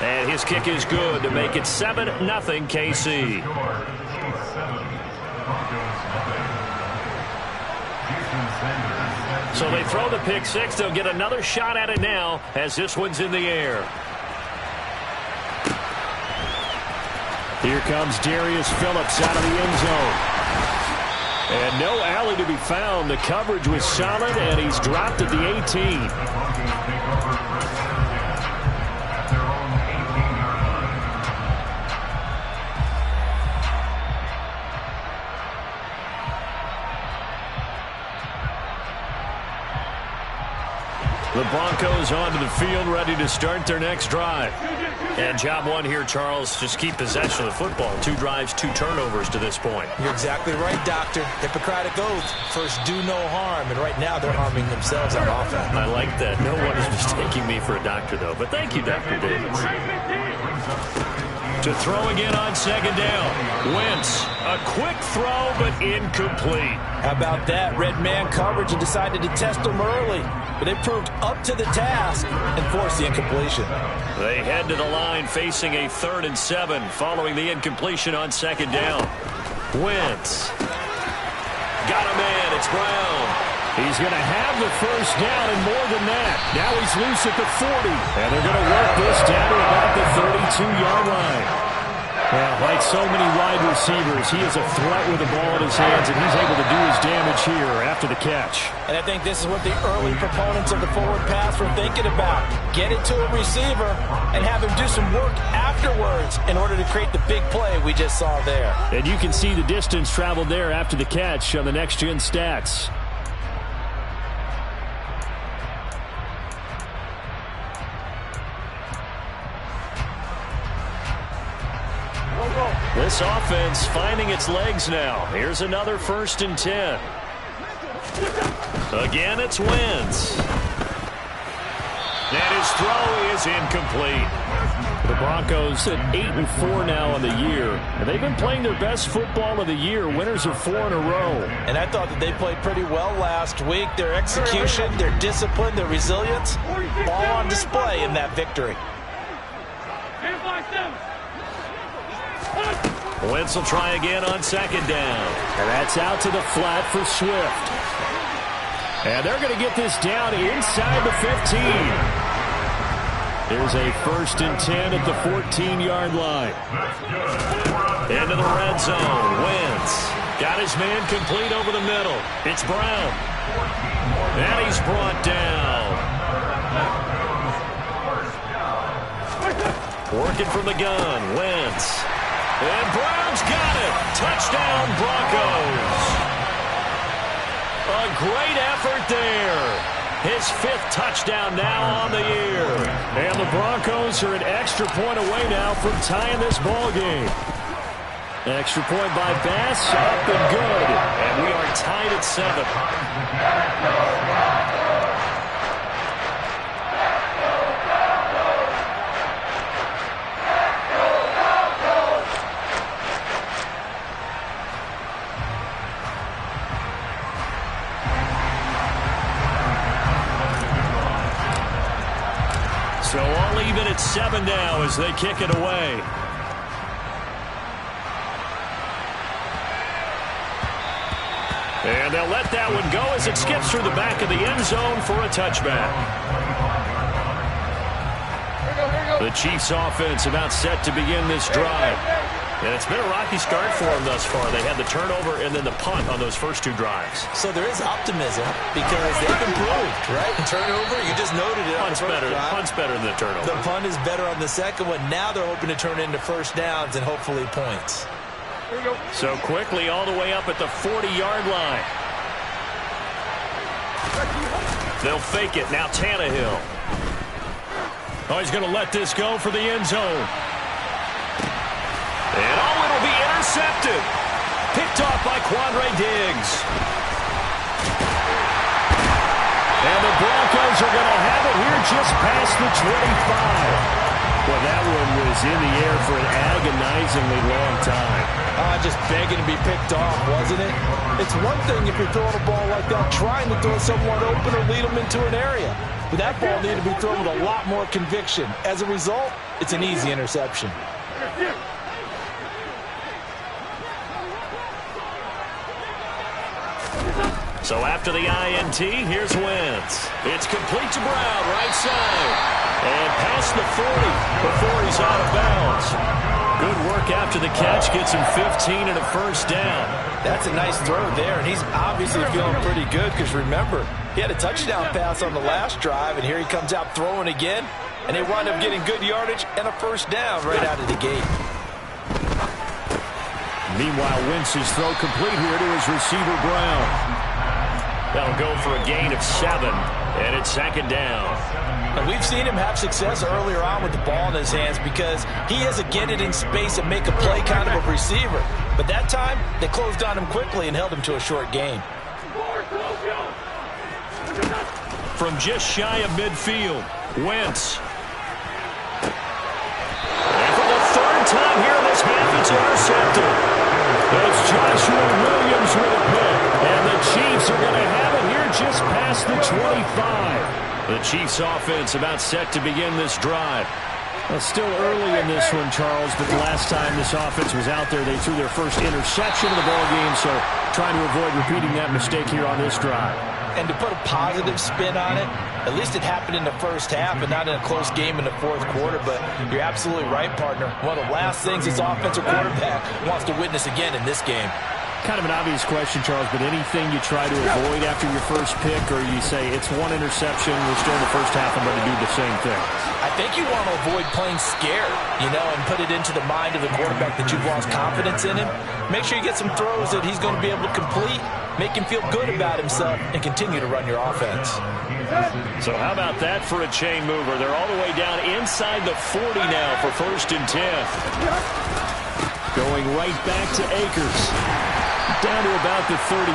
And his kick is good to make it 7-0 KC. So they throw the pick six. They'll get another shot at it now as this one's in the air. Here comes Darius Phillips out of the end zone. And no alley to be found. The coverage was solid, and he's dropped at the 18. The Broncos onto the field, ready to start their next drive. And job one here, Charles, just keep possession of the football. 2 drives, 2 turnovers to this point. You're exactly right, Doctor. Hippocratic oath. First, do no harm. And right now, they're harming themselves on offense. I like that. No one is mistaking me for a doctor, though. But thank you, Dr. Davis. To throw again on second down. Wentz, a quick throw, but incomplete. How about that? Red man coverage and decided to test them early. But they proved up to the task and forced the incompletion. They head to the line facing a 3rd and 7 following the incompletion on second down. Wentz. Got a man. It's Brown. He's going to have the first down and more than that. Now he's loose at the 40. And they're going to work this down to about the 32-yard line. Well, like so many wide receivers, he is a threat with the ball in his hands, and he's able to do his damage here after the catch. And I think this is what the early proponents of the forward pass were thinking about. Get it to a receiver and have him do some work afterwards in order to create the big play we just saw there. And you can see the distance traveled there after the catch on the next-gen stats. This offense finding its legs now. Here's another 1st and 10. Again, it's Wentz. And his throw is incomplete. The Broncos at 8-4 now on the year. And they've been playing their best football of the year. Winners of 4 in a row. And I thought that they played pretty well last week. Their execution, their discipline, their resilience, all on display in that victory. Wentz will try again on second down. And that's out to the flat for Swift. And they're going to get this down inside the 15. There's a 1st and 10 at the 14-yard line. Into the red zone. Wentz got his man complete over the middle. It's Brown. And he's brought down. Working from the gun. Wentz. And Brown's got it. Touchdown, Broncos. A great effort there. His 5th touchdown now on the year. And the Broncos are an extra point away now from tying this ball game. Extra point by Bass, up and good. And we are tied at 7. So all even at 7 now as they kick it away. And they'll let that one go as it skips through the back of the end zone for a touchback. The Chiefs offense about set to begin this drive. And it's been a rocky start for them thus far. They had the turnover and then the punt on those first 2 drives. So there is optimism because they've improved, right? Turnover, you just noted it. Punt's better than the turnover. The punt is better on the second one. Now they're hoping to turn into first downs and hopefully points. So quickly all the way up at the 40-yard line. They'll fake it. Now Tannehill. Oh, he's going to let this go for the end zone. And it'll be intercepted. Picked off by Quandre Diggs. And the Broncos are going to have it here just past the 25. Well, that one was in the air for an agonizingly long time. Just begging to be picked off, wasn't it? It's one thing if you're throwing a ball like that, trying to throw someone open or lead them into an area. but that ball needed to be thrown with a lot more conviction. As a result, it's an easy interception. So after the INT, here's Wentz. It's complete to Brown, right side. And past the 40 before he's out of bounds. Good work after the catch. Gets him 15 and a first down. That's a nice throw there, and he's obviously feeling pretty good because, remember, he had a touchdown pass on the last drive, and here he comes out throwing again, and they wind up getting good yardage and a first down right out of the gate. Meanwhile, Wentz's throw complete here to his receiver, Brown. That'll go for a gain of 7, and it's second down. And we've seen him have success earlier on with the ball in his hands because he has a get it in space and make a play kind of a receiver. But that time, they closed on him quickly and held him to a short gain. From just shy of midfield, Wentz. And for the third time here in this half, it's intercepted. It's Joshua Williams with a pick. And the Chiefs are going to have it here just past the 25. The Chiefs offense about set to begin this drive. Well, still early in this one, Charles, but the last time this offense was out there, they threw their first interception of the ballgame, so trying to avoid repeating that mistake here on this drive. And to put a positive spin on it, at least it happened in the first half and not in a close game in the fourth quarter, but you're absolutely right, partner. One of the last things this offensive quarterback wants to witness again in this game. Kind of an obvious question, Charles, but anything you try to avoid after your first pick, or you say it's one interception, we're still in the first half, I'm going to do the same thing? I think you want to avoid playing scared, and put it into the mind of the quarterback that you've lost confidence in him. Make sure you get some throws that he's going to be able to complete, make him feel good about himself, and continue to run your offense. So how about that for a chain mover? They're all the way down inside the 40 now for 1st and 10. Going right back to Akers. Down to about the 37.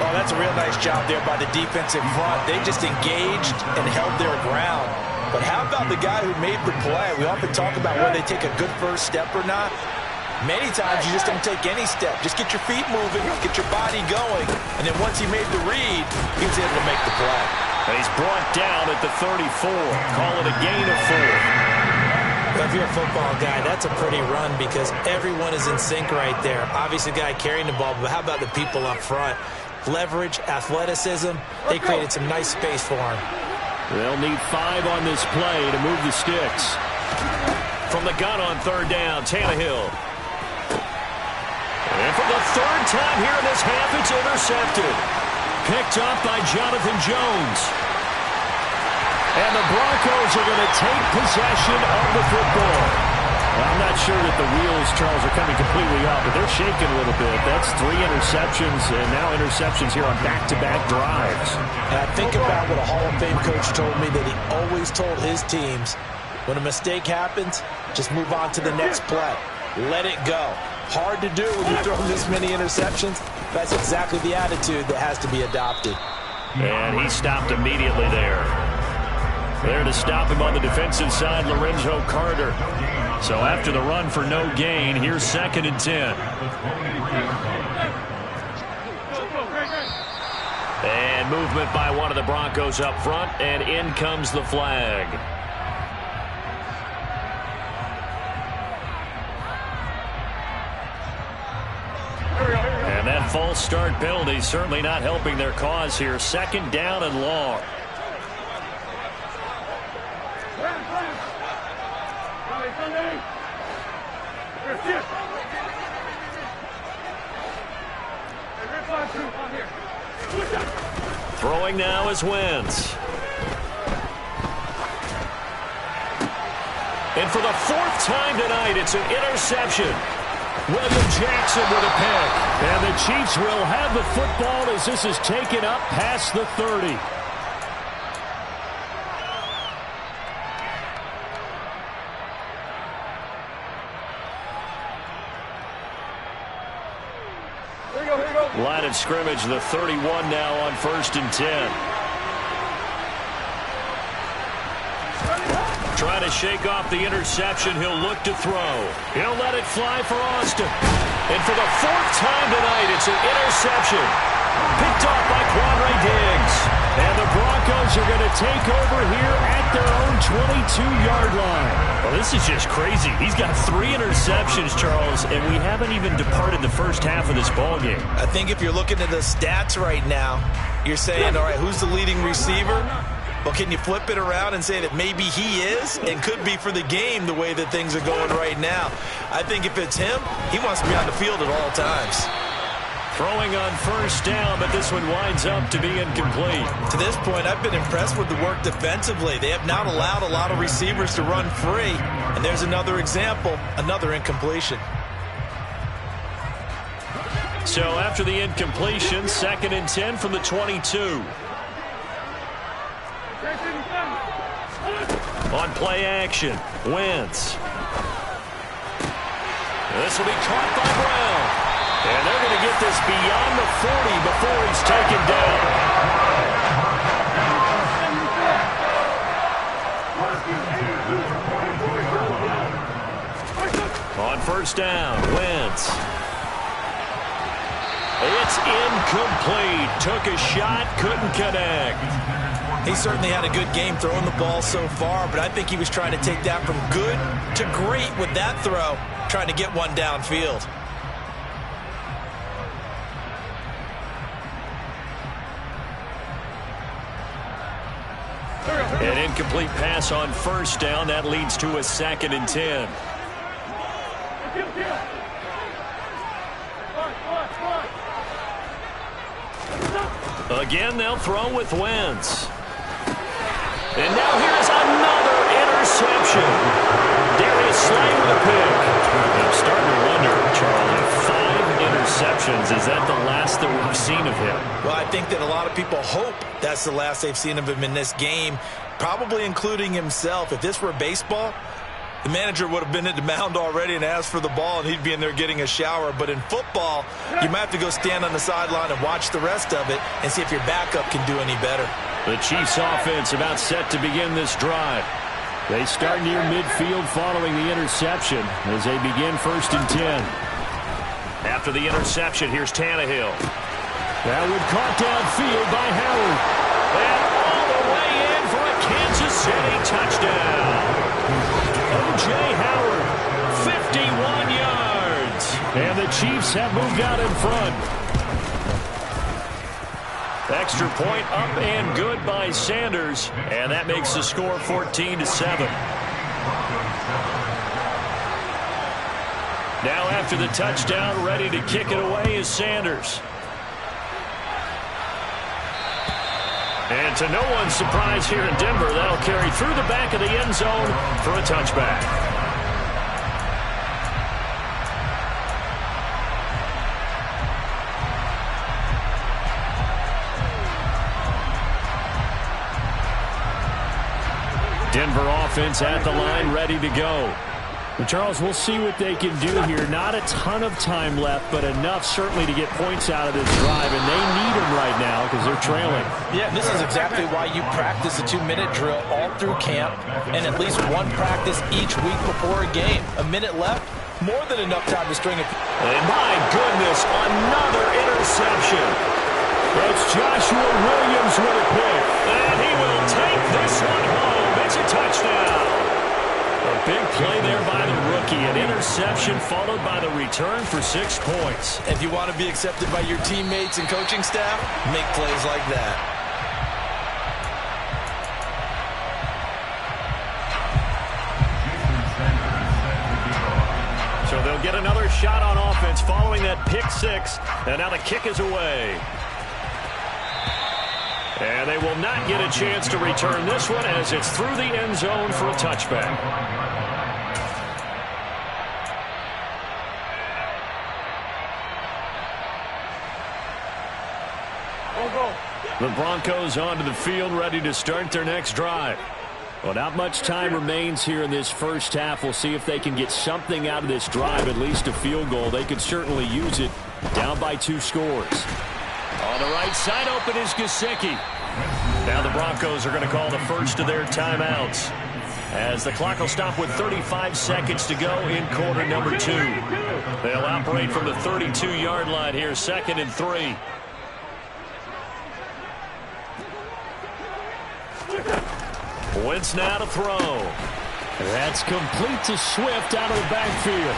Oh, that's a real nice job there by the defensive front. They just engaged and held their ground. But how about the guy who made the play? We often talk about whether they take a good first step or not. Many times you just don't take any step. Just get your feet moving, get your body going, and then once he made the read, he was able to make the play. And he's brought down at the 34. Call it a gain of 4. Well, if you're a football guy, that's a pretty run because everyone is in sync right there. Obviously, the guy carrying the ball, but how about the people up front? Leverage, athleticism, they created some nice space for him. They'll need 5 on this play to move the sticks. From the gun on 3rd down, Tannehill. And for the 3rd time here in this half, it's intercepted. Picked up by Jonathan Jones. And the Broncos are going to take possession of the football. Well, I'm not sure that the wheels, Charles, are coming completely off, but they're shaking a little bit. That's 3 interceptions, and now interceptions here on back-to-back drives. And I think about what a Hall of Fame coach told me that he always told his teams, when a mistake happens, just move on to the next play. Let it go. Hard to do when you throw this many interceptions. That's exactly the attitude that has to be adopted. And he stopped immediately there. There to stop him on the defensive side, Lorenzo Carter. So after the run for no gain, here's 2nd and 10. And movement by one of the Broncos up front, and in comes the flag. And that false start penalty certainly not helping their cause here. 2nd down and long. Throwing now is Wentz. And for the 4th time tonight, it's an interception. William Jackson with a pick. And the Chiefs will have the football as this is taken up past the 30. Line of scrimmage, the 31 now on 1st and 10. Trying to shake off the interception. He'll look to throw. He'll let it fly for Austin. And for the 4th time tonight, it's an interception. Picked off by Quandre Diggs. And the Broncos are going to take over here at their own 22-yard line. Well, this is just crazy. He's got 3 interceptions, Charles, and we haven't even departed the first half of this ballgame. I think if you're looking at the stats right now, you're saying, all right, who's the leading receiver? Well, can you flip it around and say that maybe he is and could be for the game the way that things are going right now? I think if it's him, he wants to be on the field at all times. Throwing on first down, but this one winds up to be incomplete. To this point, I've been impressed with the work defensively. They have not allowed a lot of receivers to run free. And there's another example, another incompletion. So after the incompletion, 2nd and 10 from the 22. On play action, Wentz. This will be caught by Brown. And they're going to get this beyond the 40 before he's taken down. On first down, Wentz. It's incomplete. Took a shot, couldn't connect. He certainly had a good game throwing the ball so far, but I think he was trying to take that from good to great with that throw, trying to get one downfield. An incomplete pass on first down. That leads to a 2nd and 10. Again, they'll throw with Wentz. And now here's another interception. Darius Slay with a pick. I'm starting to wonder, Charlie, 5 interceptions. Is that the last that we've seen of him? Well, I think that a lot of people hope that's the last they've seen of him in this game, probably including himself. If this were baseball, the manager would have been at the mound already and asked for the ball, and he'd be in there getting a shower. But in football, you might have to go stand on the sideline and watch the rest of it and see if your backup can do any better. The Chiefs offense about set to begin this drive. They start near midfield following the interception as they begin 1st and 10. After the interception, here's Tannehill. That one caught downfield by Howard. And all the way in for a Kansas City touchdown. O.J. Howard, 51 yards. And the Chiefs have moved out in front. Extra point up and good by Sanders. And that makes the score 14-7. Now after the touchdown, ready to kick it away is Sanders. And to no one's surprise here in Denver, that'll carry through the back of the end zone for a touchback. Denver offense at the line, ready to go. Well, Charles, we'll see what they can do here. Not a ton of time left, but enough certainly to get points out of this drive, and they need them right now because they're trailing. Yeah, this is exactly why you practice a 2-minute drill all through camp and at least one practice each week before a game. A minute left, more than enough time to string it. And my goodness, another interception. That's Joshua Williams with a pick. And he will take this one home. It's a touchdown. A big play there by the rookie. An interception followed by the return for 6 points. If you want to be accepted by your teammates and coaching staff, make plays like that. So they'll get another shot on offense following that pick 6. And now the kick is away. And they will not get a chance to return this one as it's through the end zone for a touchback. The Broncos onto the field, ready to start their next drive. Well, not much time remains here in this first half. We'll see if they can get something out of this drive, at least a field goal. They could certainly use it, down by 2 scores. On the right side, open is Gesicki. Now the Broncos are going to call the first of their timeouts, as the clock will stop with 35 seconds to go in quarter number 2. They'll operate from the 32-yard line here, 2nd and 3. Wentz now to throw. That's complete to Swift out of the backfield.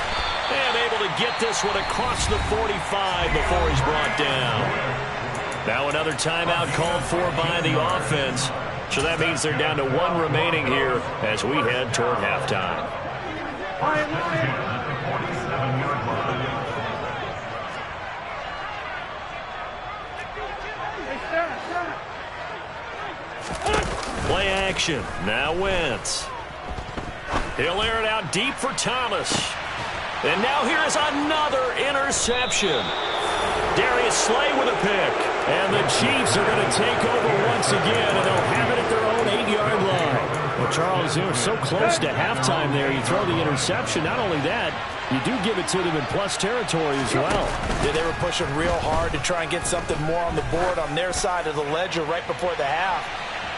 And able to get this one across the 45 before he's brought down. Now another timeout called for by the offense. So that means they're down to 1 remaining here as we head toward halftime. Play action. Now Wentz. He'll air it out deep for Thomas. And now here is another interception. Darius Slay with a pick. And the Chiefs are going to take over once again, and they'll have it at their own 8-yard line. Well, Charles, they were so close to halftime there. You throw the interception. Not only that, you do give it to them in plus territory as well. Yeah, they were pushing real hard to try and get something more on the board on their side of the ledger right before the half.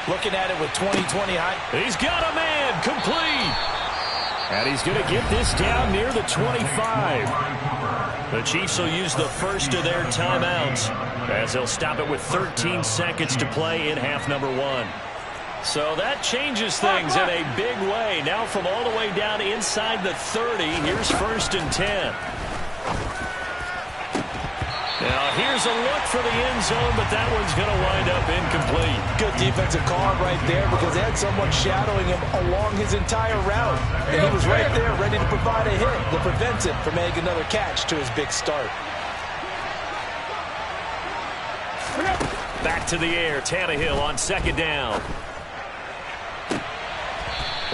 Looking at it with 20-20 high. He's got a man complete. And he's going to get this down near the 25. The Chiefs will use the first of their timeouts as they'll stop it with 13 seconds to play in half number 1. So that changes things in a big way. Now from all the way down inside the 30, here's 1st and 10. Now here's a look for the end zone, but that one's going to wind up incomplete. Good defensive call right there because they had someone shadowing him along his entire route. And he was right there ready to provide a hit that prevents him from making another catch to his big start. Back to the air, Tannehill on 2nd down.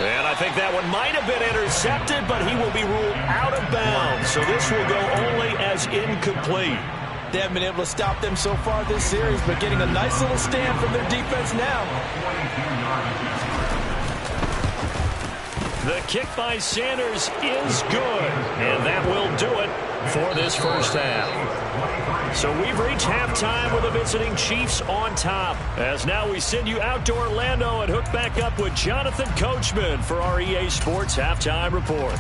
And I think that one might have been intercepted, but he will be ruled out of bounds. So this will go only as incomplete. They haven't been able to stop them so far this series, but getting a nice little stand from their defense now. The kick by Sanders is good, and that will do it for this first half. So we've reached halftime with the visiting Chiefs on top. As now we send you out to Orlando and hook back up with Jonathan Coachman for our EA Sports Halftime Report.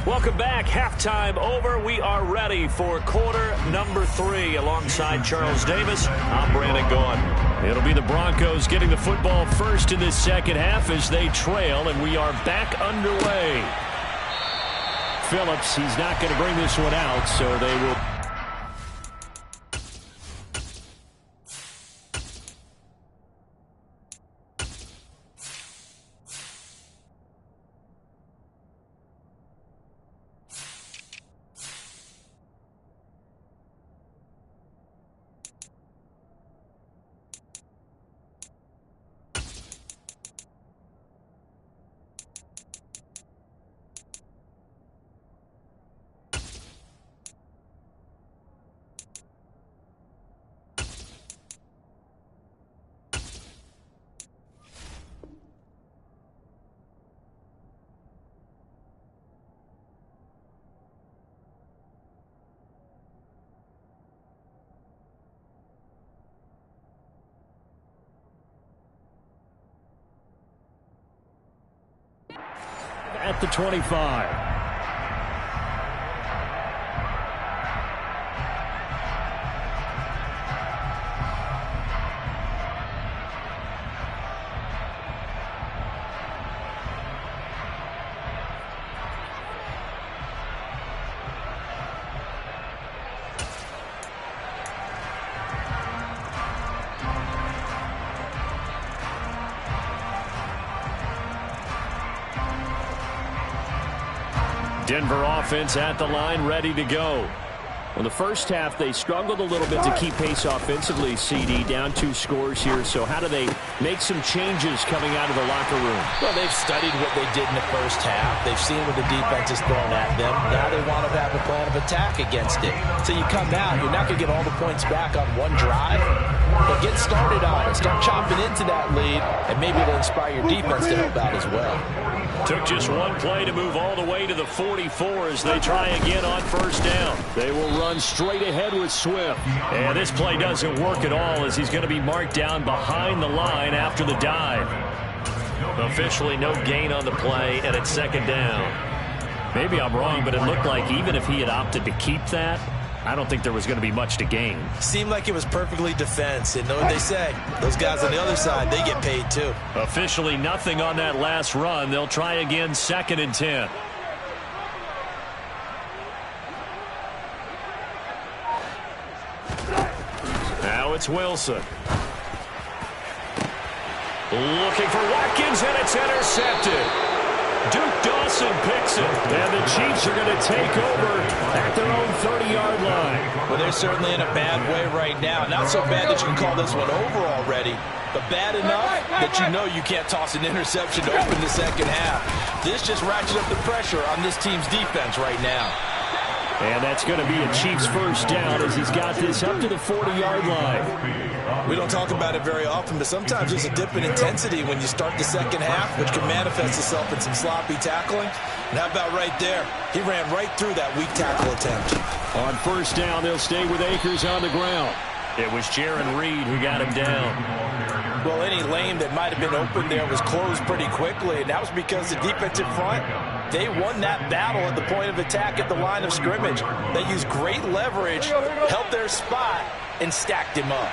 Welcome back. Halftime over. We are ready for quarter number 3 alongside Charles Davis. I'm Brandon Gaudin. It'll be the Broncos getting the football first in this second half as they trail, and we are back underway. Phillips, he's not going to bring this one out, so they will. At the 25. Denver offense at the line, ready to go. Well, the first half, they struggled a little bit to keep pace offensively, CD, down 2 scores here. So how do they make some changes coming out of the locker room? Well, they've studied what they did in the first half. They've seen what the defense is throwing at them. Now they want to have a plan of attack against it. So you come out, you're not going to get all the points back on one drive, but get started on it. Start chopping into that lead, and maybe it'll inspire your defense to help out as well. Took just one play to move all the way to the 44 as they try again on first down. They will run straight ahead with Swift. And this play doesn't work at all as he's going to be marked down behind the line after the dive. Officially no gain on the play, and it's 2nd down. Maybe I'm wrong, but it looked like even if he had opted to keep that, I don't think there was going to be much to gain. Seemed like it was perfectly defense. And know what they say? Those guys on the other side, they get paid too. Officially nothing on that last run. They'll try again 2nd and 10. Now it's Wilson. Looking for Watkins, and it's intercepted. Duke Dawson picks it, and the Chiefs are going to take over at their own 30-yard line. Well, they're certainly in a bad way right now. Not so bad that you can call this one over already, but bad enough that you know you can't toss an interception to open the second half. This just ratchets up the pressure on this team's defense right now. And that's going to be a Chiefs first down as he's got this up to the 40-yard line. We don't talk about it very often, but sometimes there's a dip in intensity when you start the second half, which can manifest itself in some sloppy tackling. And how about right there? He ran right through that weak tackle attempt. On first down, they'll stay with Akers on the ground. It was Jaron Reed who got him down. Well, any lane that might have been open there was closed pretty quickly, and that was because the defensive front, they won that battle at the point of attack at the line of scrimmage. They used great leverage, held their spot, and stacked him up.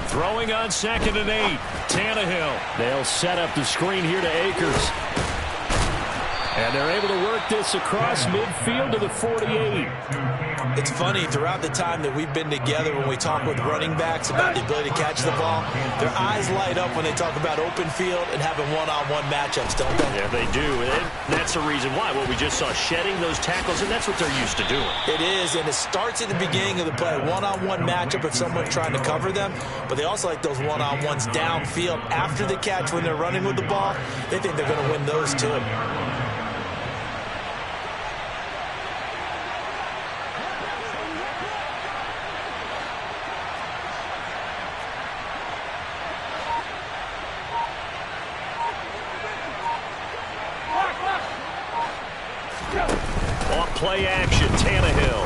Throwing on 2nd and 8. Tannehill. They'll set up the screen here to Akers. And they're able to work this across midfield to the 48. It's funny, throughout the time that we've been together when we talk with running backs about the ability to catch the ball, their eyes light up when they talk about open field and having one-on-one matchups, don't they? Yeah, they do. And that's the reason why. What we just saw, shedding those tackles, and that's what they're used to doing. It is, and it starts at the beginning of the play. One-on-one matchup if someone's trying to cover them, but they also like those one-on-ones downfield after the catch when they're running with the ball. They think they're going to win those too. Play action, Tannehill.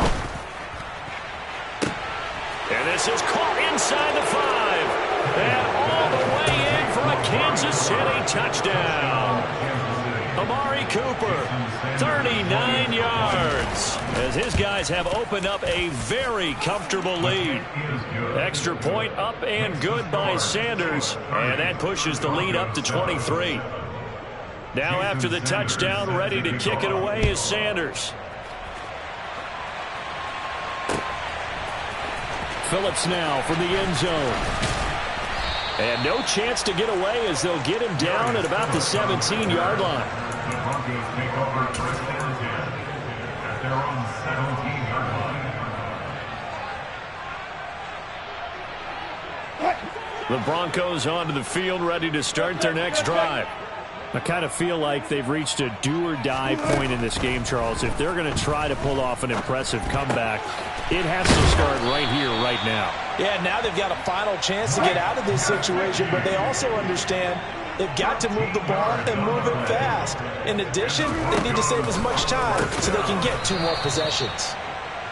And this is caught inside the 5. And all the way in for a Kansas City touchdown. Amari Cooper, 39 yards. As his guys have opened up a very comfortable lead. Extra point up and good by Sanders. And that pushes the lead up to 23. Now after the touchdown, ready to kick it away is Sanders. Phillips now from the end zone. And no chance to get away as they'll get him down at about the 17-yard line. The Broncos onto the field, ready to start their next drive. I kind of feel like they've reached a do-or-die point in this game, Charles. If they're going to try to pull off an impressive comeback, it has to start right here, right now. Yeah, now they've got a final chance to get out of this situation, but they also understand they've got to move the ball and move it fast. In addition, they need to save as much time so they can get 2 more possessions.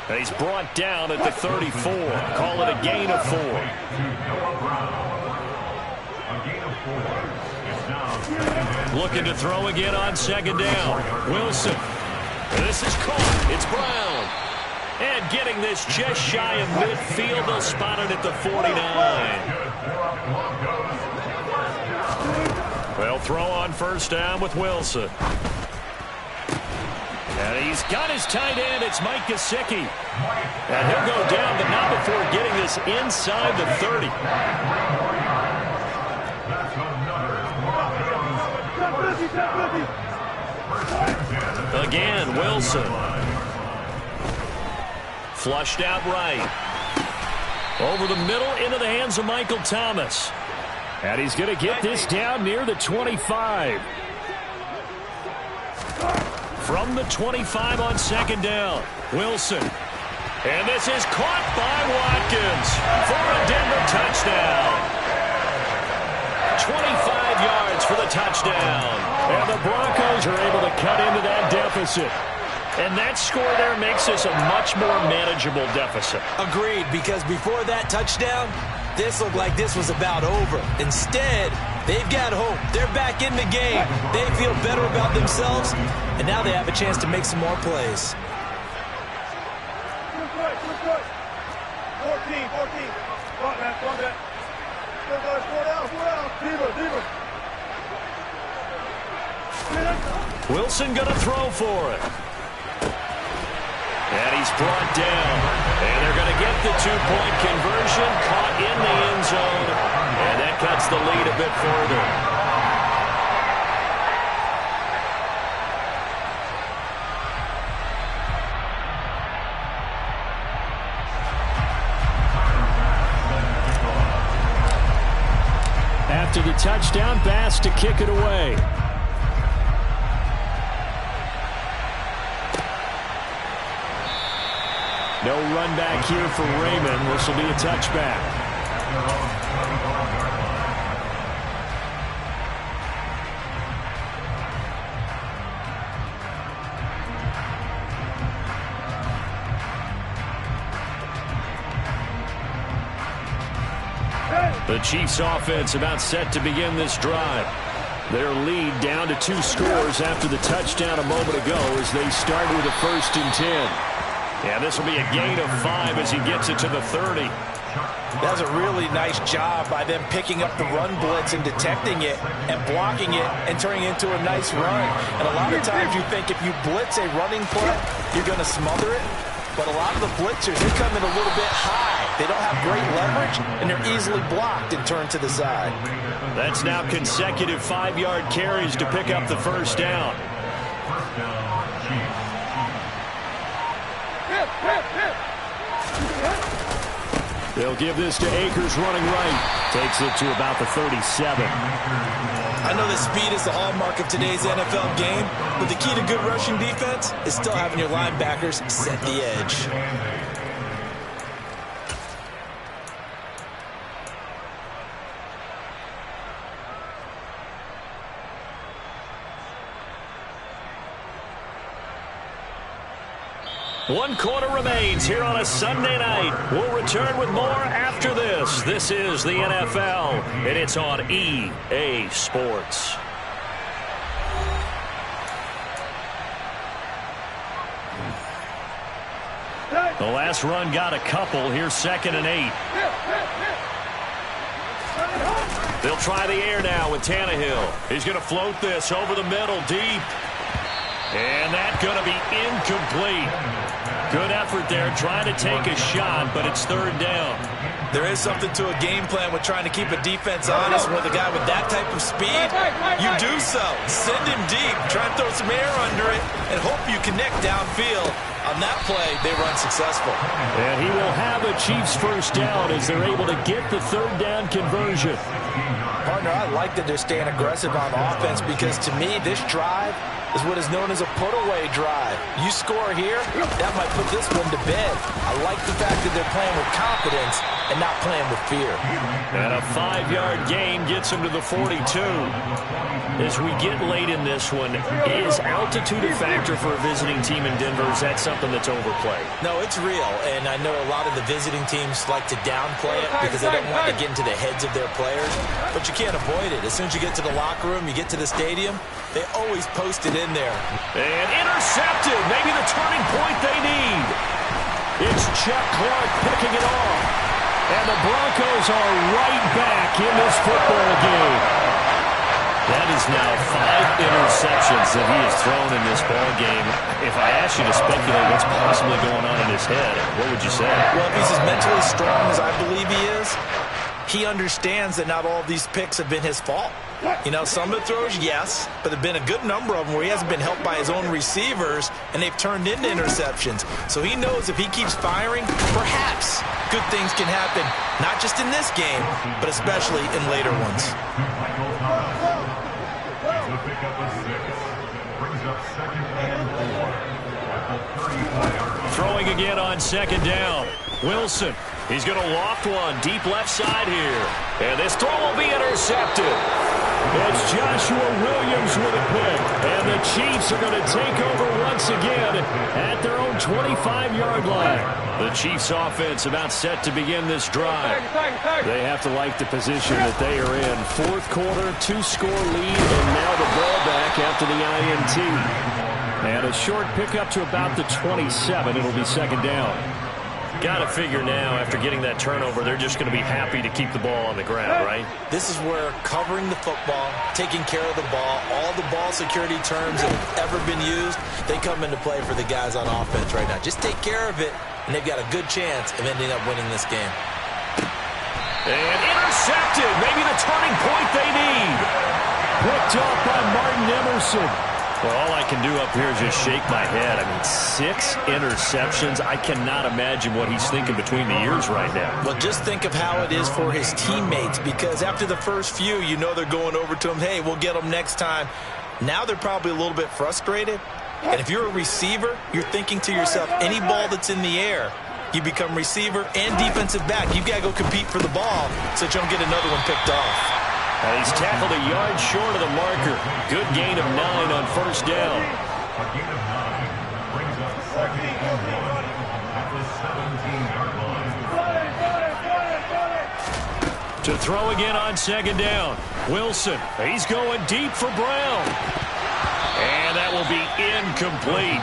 And he's brought down at the 34. Call it a gain of 4. Looking to throw again on 2nd down. Wilson. This is caught. It's Brown. And getting this just shy of midfield. They'll spot it at the 49. They'll throw on first down with Wilson. And he's got his tight end. It's Mike Gesicki. And he'll go down, but not before getting this inside the 30. Again, Wilson. Flushed out right. Over the middle, into the hands of Michael Thomas. And he's going to get this down near the 25. From the 25 on 2nd down, Wilson. And this is caught by Watkins for a Denver touchdown. 25 yards for the touchdown. And the Broncos are able to cut into that deficit. And that score there makes this a much more manageable deficit. Agreed, because before that touchdown, this looked like this was about over. Instead, They've got hope. They're back in the game. They feel better about themselves, and now they have a chance to make some more plays. 14. Come back. Four down. Deeper. Wilson going to throw for it. And he's brought down. And they're going to get the two-point conversion, caught in the end zone. And that cuts the lead a bit further. After the touchdown, Bass to kick it away. No run back here for Raymond. This will be a touchback. The Chiefs offense about set to begin this drive. Their lead down to 2 scores after the touchdown a moment ago as they start with a 1st and 10. Yeah, this will be a gain of 5 as he gets it to the 30. That's a really nice job by them picking up the run blitz and detecting it and blocking it and turning it into a nice run. And a lot of times you think if you blitz a running play, you're going to smother it. But a lot of the blitzers, they come in a little bit high. They don't have great leverage, and they're easily blocked and turned to the side. That's now consecutive 5-yard carries to pick up the 1st down. They'll give this to Akers running right. Takes it to about the 37. I know that speed is the hallmark of today's NFL game, but the key to good rushing defense is still having your linebackers set the edge. One quarter remains here on a Sunday night. We'll return with more after this. This is the NFL, and it's on EA Sports. The last run got a couple. Here's 2nd and 8. They'll try the air now with Tannehill. He's going to float this over the middle deep. And that's going to be incomplete. Good effort there, trying to take a shot, but it's 3rd down. There is something to a game plan with trying to keep a defense honest. With a guy with that type of speed, you do so. Send him deep, try and throw some air under it, and hope you connect downfield. On that play, they run successful. And he will have a Chiefs 1st down as they're able to get the 3rd down conversion. Partner, I like that they're staying aggressive on offense because to me, this drive is what is known as a put-away drive. You score here, that might put this one to bed. I like the fact that they're playing with confidence and not playing with fear. And a 5-yard gain gets him to the 42. As we get late in this one, is altitude a factor for a visiting team in Denver? Is that something that's overplayed? No, it's real, and I know a lot of the visiting teams like to downplay it because they don't want to get into the heads of their players, but you can't avoid it. As soon as you get to the locker room, you get to the stadium, they always post it in there. And intercepted, maybe the turning point they need. It's Chuck Clark picking it off, and the Broncos are right back in this football game. That is now 5 interceptions that he has thrown in this ball game. If I asked you to speculate what's possibly going on in his head, what would you say? Well, if he's as mentally strong as I believe he is, he understands that not all of these picks have been his fault. You know, some of the throws, yes, but there have been a good number of them where he hasn't been helped by his own receivers, and they've turned into interceptions. So he knows if he keeps firing, perhaps good things can happen, not just in this game, but especially in later ones. Throwing again on 2nd down. Wilson, he's going to loft one deep left side here. And this throw will be intercepted. It's Joshua Williams with a pick. And the Chiefs are going to take over once again at their own 25-yard line. The Chiefs offense about set to begin this drive. They have to like the position that they are in. Fourth quarter, 2-score lead, and now the ball back after the INT. And a short pickup to about the 27. It'll be second down. Got to figure now, after getting that turnover, they're just going to be happy to keep the ball on the ground, right? This is where covering the football, taking care of the ball, all the ball security terms that have ever been used, they come into play for the guys on offense right now. Just take care of it, and they've got a good chance of ending up winning this game. And intercepted. Maybe the turning point they need. Picked off by Martin Emerson. Well, all I can do up here is just shake my head. I mean, 6 interceptions. I cannot imagine what he's thinking between the ears right now. Well, just think of how it is for his teammates, because after the first few, you know they're going over to him, hey, we'll get them next time. Now they're probably a little bit frustrated. And if you're a receiver, you're thinking to yourself, any ball that's in the air, you become receiver and defensive back. You've got to go compete for the ball so that you don't get another one picked off. And he's tackled a yard short of the marker. Good gain of 9 on first down. To throw again on second down. Wilson, he's going deep for Brown. And that will be incomplete.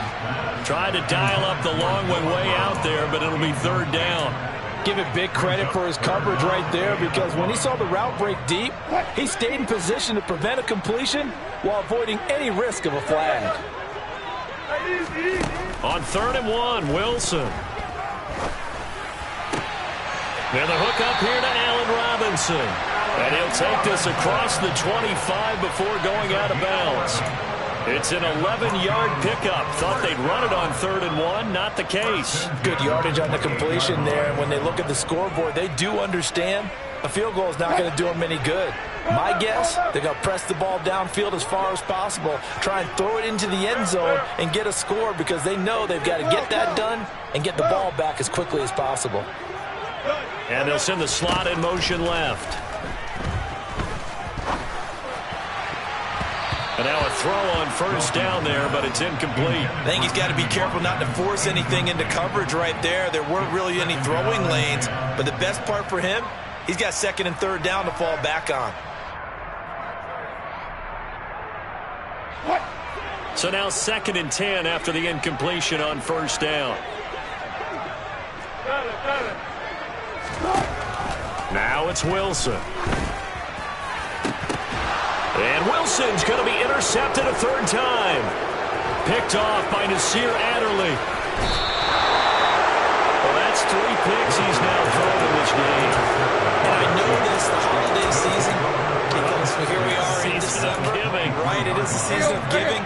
Tried to dial up the long one way out there, but it'll be third down. Give it big credit for his coverage right there, because when he saw the route break deep, he stayed in position to prevent a completion while avoiding any risk of a flag. On 3rd and 1, Wilson. And the hook up here to Allen Robinson. And he'll take this across the 25 before going out of bounds. It's an 11-yard pickup. Thought they'd run it on 3rd and 1. Not the case. Good yardage on the completion there. And when they look at the scoreboard, they do understand a field goal is not going to do them any good. My guess, they're going to press the ball downfield as far as possible, try and throw it into the end zone and get a score, because they know they've got to get that done and get the ball back as quickly as possible. And they'll send the slot in motion left. And now a throw on first down there, but it's incomplete. I think he's got to be careful not to force anything into coverage right there. There weren't really any throwing lanes, but the best part for him, he's got 2nd and 3rd down to fall back on. So now 2nd and 10 after the incompletion on first down. Now it's Wilson. And Wilson's going to be intercepted a 3rd time. Picked off by Nasir Adderley. Well, that's 3 picks he's now thrown in this game. And I know this, the holiday season, because here we are in Season of December. giving. Right, it is the season of giving.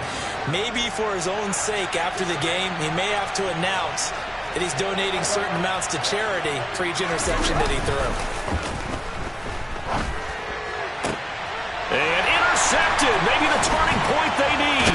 Maybe for his own sake after the game, he may have to announce that he's donating certain amounts to charity for each interception that he threw. And intercepted. Maybe the turning point they need.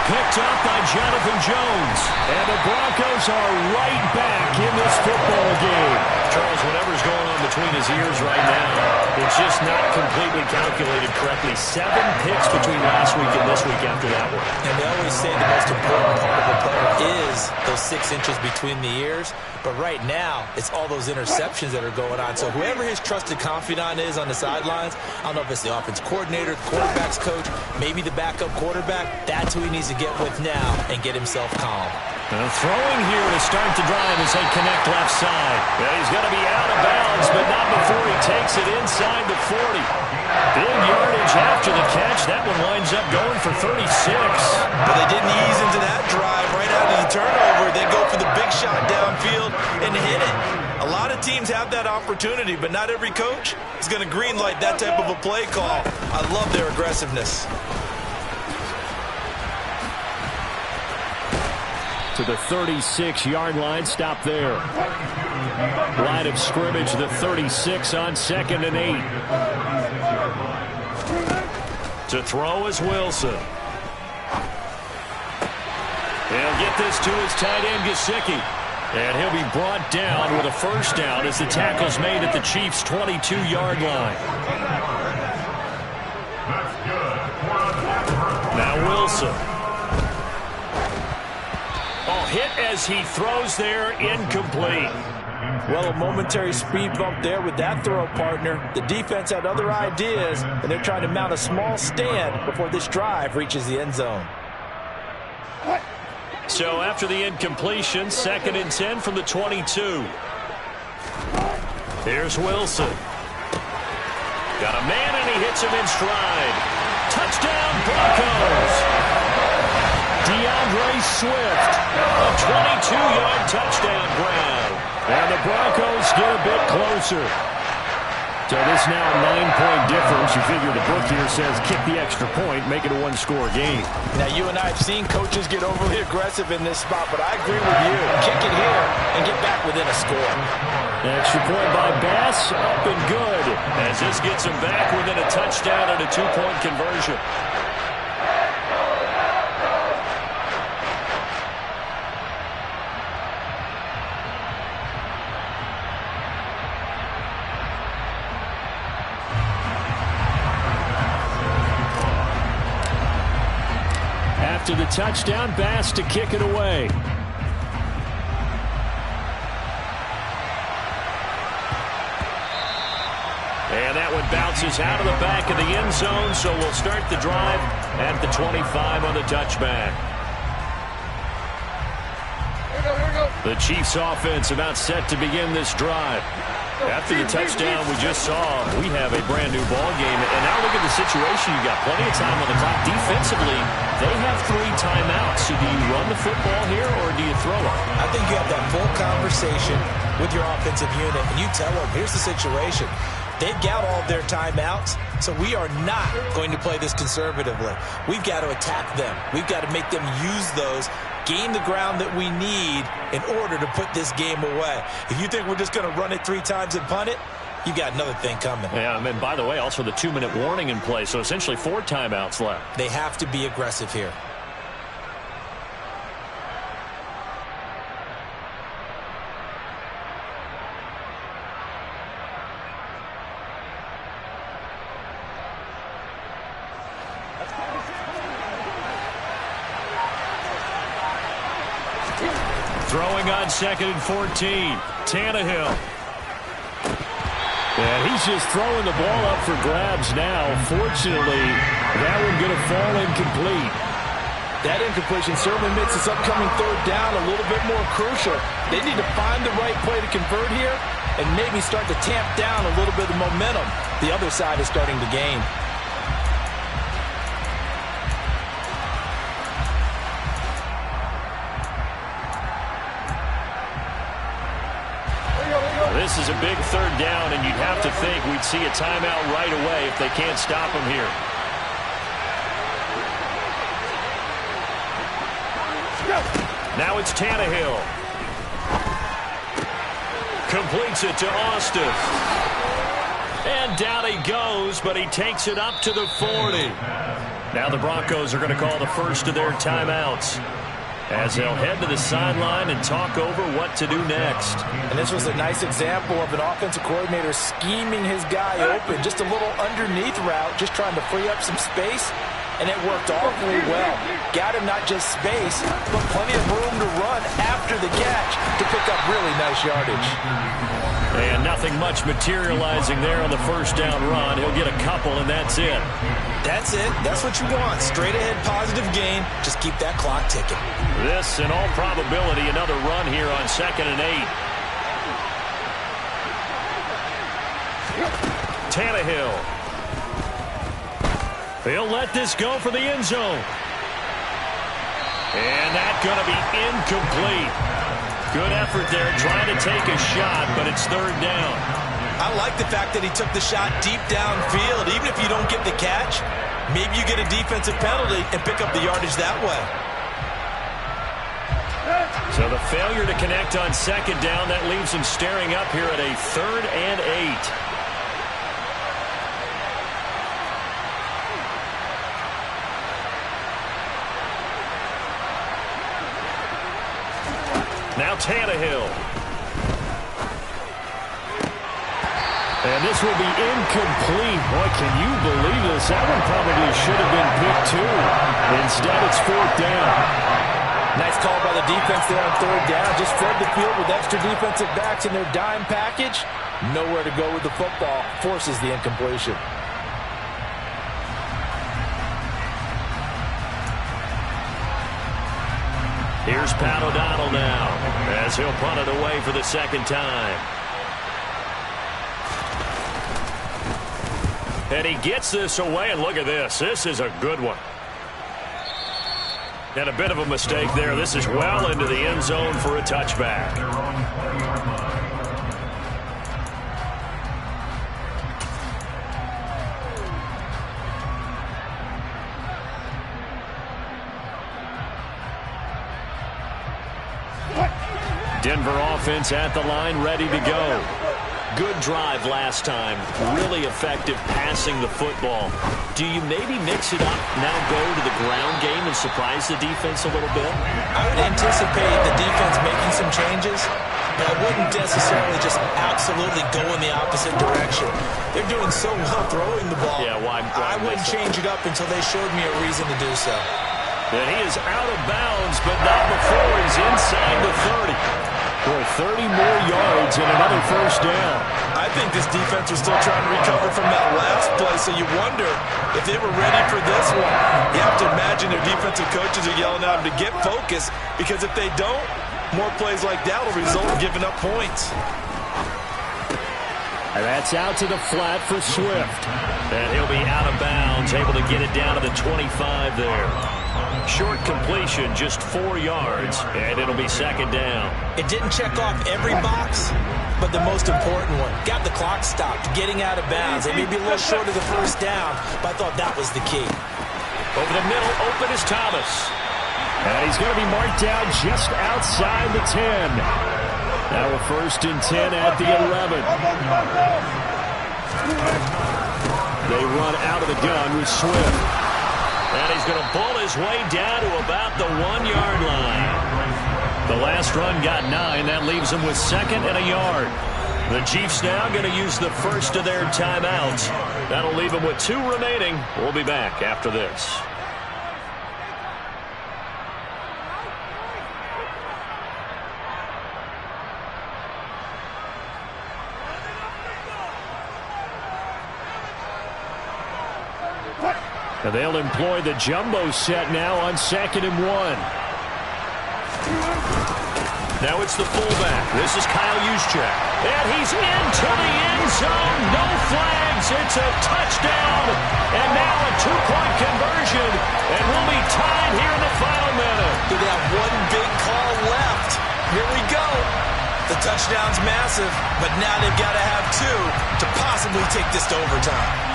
Picked up by Jonathan Jones. And the Broncos are right back in this football game. Charles, whatever's going on between his ears right now, it's just not completely calculated correctly. 7 picks between last week and this week after that one. And they always say the most important part of a player is those 6 inches between the ears. But right now, it's all those interceptions that are going on. So whoever his trusted confidant is on the sidelines, I don't know if it's the offense coordinator, the quarterback's coach, maybe the backup quarterback, that's who he needs to get with now and get himself calm. And throwing here to start the drive as they connect left side. And he's going to be out of bounds, but not before he takes it inside the 40. Big yardage after the catch. That one winds up going for 36. But they didn't ease into that drive right out of the turnover. They go for the big shot downfield and hit it. A lot of teams have that opportunity, but not every coach is going to greenlight that type of a play call. I love their aggressiveness. To the 36-yard line, stop there. Line of scrimmage, the 36 on 2nd and 8. To throw is Wilson. He'll get this to his tight end, Gesicki. And he'll be brought down with a first down as the tackle's made at the Chiefs' 22-yard line. Wilson. Oh, hit as he throws there, incomplete. Well, a momentary speed bump there with that throw, partner. The defense had other ideas, and they're trying to mount a small stand before this drive reaches the end zone. So after the incompletion, 2nd and 10 from the 22. Here's Wilson. Got a man, and he hits him in stride. Touchdown, Broncos. DeAndre Swift, a 22-yard touchdown grab. And the Broncos get a bit closer. So this now a 9-point difference. You figure the book here says kick the extra point, make it a one-score game. Now, you and I have seen coaches get overly aggressive in this spot, but I agree with you. Kick it here and get back within a score. An extra point by Bass, up and good. As this gets him back within a touchdown and a 2-point conversion. After the touchdown, Bass to kick it away. And that one bounces out of the back of the end zone, so we'll start the drive at the 25 on the touchback. Here we go. The Chiefs offense about set to begin this drive. After the touchdown we just saw, we have a brand new ball game. And now look at the situation. You got plenty of time on the clock. Defensively, they have 3 timeouts. So do you run the football here or do you throw it? I think you have that full conversation with your offensive unit, and you tell them, here's the situation. They've got all their timeouts, so we are not going to play this conservatively. We've got to attack them. We've got to make them use those, gain the ground that we need in order to put this game away. If you think we're just going to run it 3 times and punt it, you got another thing coming. Yeah, and by the way, also the 2-minute warning in play, so essentially 4 timeouts left. They have to be aggressive here. Throwing on 2nd and 14. Tannehill. And he's just throwing the ball up for grabs now. Fortunately, that one going to fall incomplete. That incompletion certainly makes this upcoming 3rd down a little bit more crucial. They need to find the right play to convert here and maybe start to tamp down a little bit of momentum the other side is starting to gain. This is a big 3rd down, and you'd have to think we'd see a timeout right away if they can't stop him here. Now it's Tannehill. Completes it to Austin. And down he goes, but he takes it up to the 40. Now the Broncos are going to call the first of their timeouts, as they'll head to the sideline and talk over what to do next. And this was a nice example of an offensive coordinator scheming his guy open. Just a little underneath route, just trying to free up some space, and it worked awfully well. Got him not just space, but plenty of room to run after the catch to pick up really nice yardage. And nothing much materializing there on the 1st down run. He'll get a couple, and that's it. That's it. That's what you want. Straight ahead positive gain. Just keep that clock ticking. This, in all probability, another run here on 2nd and 8. Tannehill. He'll let this go for the end zone. And that's going to be incomplete. Good effort there, trying to take a shot, but it's 3rd down. I like the fact that he took the shot deep downfield. Even if you don't get the catch, maybe you get a defensive penalty and pick up the yardage that way. So the failure to connect on 2nd down, that leaves him staring up here at a 3rd and 8. Now Tannehill. And this will be incomplete. Boy, can you believe this? That one probably should have been picked too. Instead, it's 4th down. Nice call by the defense there on 3rd down. Just fed the field with extra defensive backs in their dime package. Nowhere to go with the football. Forces the incompletion. Here's Pat O'Donnell now as he'll punt it away for the 2nd time. And he gets this away, and look at this. This is a good one. And a bit of a mistake there. This is well into the end zone for a touchback. Denver offense at the line, ready to go. Good drive last time. Really effective passing the football. Do you maybe mix it up, now go to the ground game and surprise the defense a little bit? I would anticipate the defense making some changes, but I wouldn't necessarily just absolutely go in the opposite direction. They're doing so well throwing the ball. Yeah, why I wouldn't change it up until they showed me a reason to do so. And he is out of bounds, but not before he's inside the 30. Boy, 30 more yards and another 1st down. I think this defense was still trying to recover from that last play, so you wonder if they were ready for this one. You have to imagine their defensive coaches are yelling at them to get focused, because if they don't, more plays like that will result in giving up points. And that's out to the flat for Swift. And he'll be out of bounds, able to get it down to the 25 there. Short completion, just 4 yards, and it'll be 2nd down. It didn't check off every box, but the most important one. Got the clock stopped, getting out of bounds. They may be a little short of the 1st down, but I thought that was the key. Over the middle, open is Thomas. And he's going to be marked down just outside the 10. Now a 1st and 10 at the 11. They run out of the gun with Swift. And he's going to pull his way down to about the 1-yard line. The last run got 9. That leaves him with 2nd and a yard. The Chiefs now going to use the first of their timeouts. That'll leave them with 2 remaining. We'll be back after this. And they'll employ the jumbo set now on 2nd and 1. Now it's the fullback. This is Kyle Juszczyk. And he's into the end zone. No flags. It's a touchdown. And now a 2-point conversion. And we'll be tied here in the final minute. They have one big call left. Here we go. The touchdown's massive, but now they've got to have 2 to possibly take this to overtime.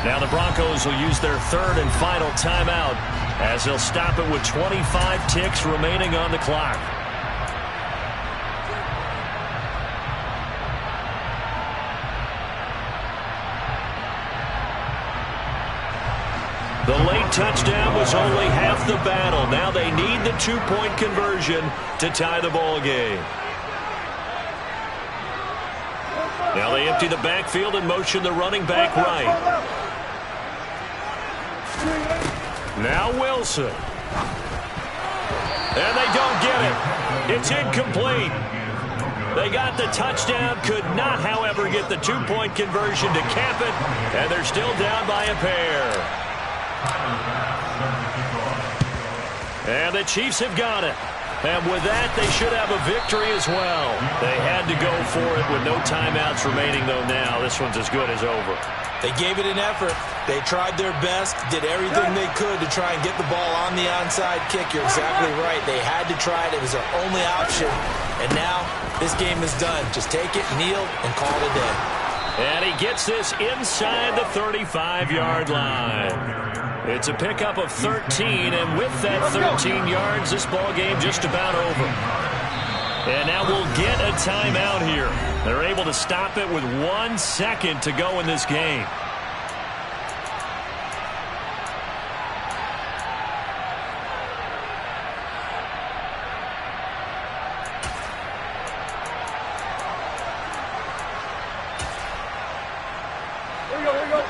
Now the Broncos will use their 3rd and final timeout as they'll stop it with 25 ticks remaining on the clock. The late touchdown was only half the battle. Now they need the 2-point conversion to tie the ball game. Now they empty the backfield and motion the running back right. Now Wilson. And they don't get it. It's incomplete. They got the touchdown, could not, however, get the 2-point conversion to cap it, and they're still down by a pair. And the Chiefs have got it. And with that, they should have a victory as well. They had to go for it with no timeouts remaining, though now. This one's as good as over. They gave it an effort. They tried their best, did everything they could to try and get the ball on the onside kick. You're exactly right. They had to try it. It was their only option. And now this game is done. Just take it, kneel, and call it a day. And he gets this inside the 35-yard line. It's a pickup of 13, and with that 13 yards, this ball game just about over. And now we'll get a timeout here. They're able to stop it with 1 second to go in this game. Here we go.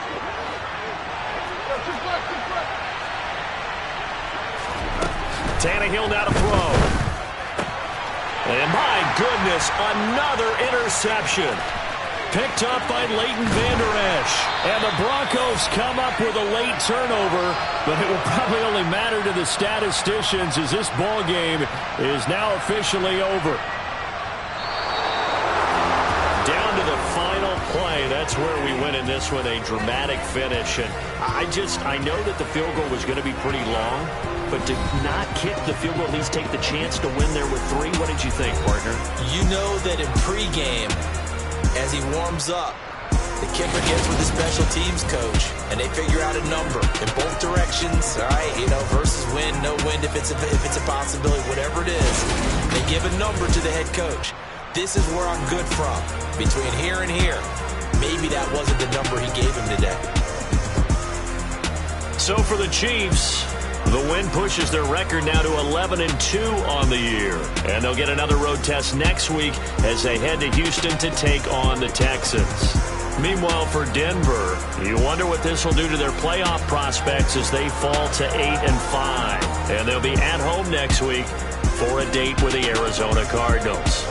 Tannehill now to throw. And my goodness, another interception. Picked up by Leighton Vander Esch. And the Broncos come up with a late turnover, but it will probably only matter to the statisticians as this ball game is now officially over. Down to the final play. That's where we win in this one, a dramatic finish. And I know that the field goal was going to be pretty long, but to not kick the field goal, at least take the chance to win there with 3, what did you think, partner? You know that in pregame, as he warms up, the kicker gets with the special teams coach, and they figure out a number in both directions, all right, versus win, no win, if it's a possibility, whatever it is. They give a number to the head coach. This is where I'm good from. Between here and here, maybe that wasn't the number he gave him today. So for the Chiefs, the win pushes their record now to 11-2 on the year. And they'll get another road test next week as they head to Houston to take on the Texans. Meanwhile, for Denver, you wonder what this will do to their playoff prospects as they fall to 8-5. And they'll be at home next week for a date with the Arizona Cardinals.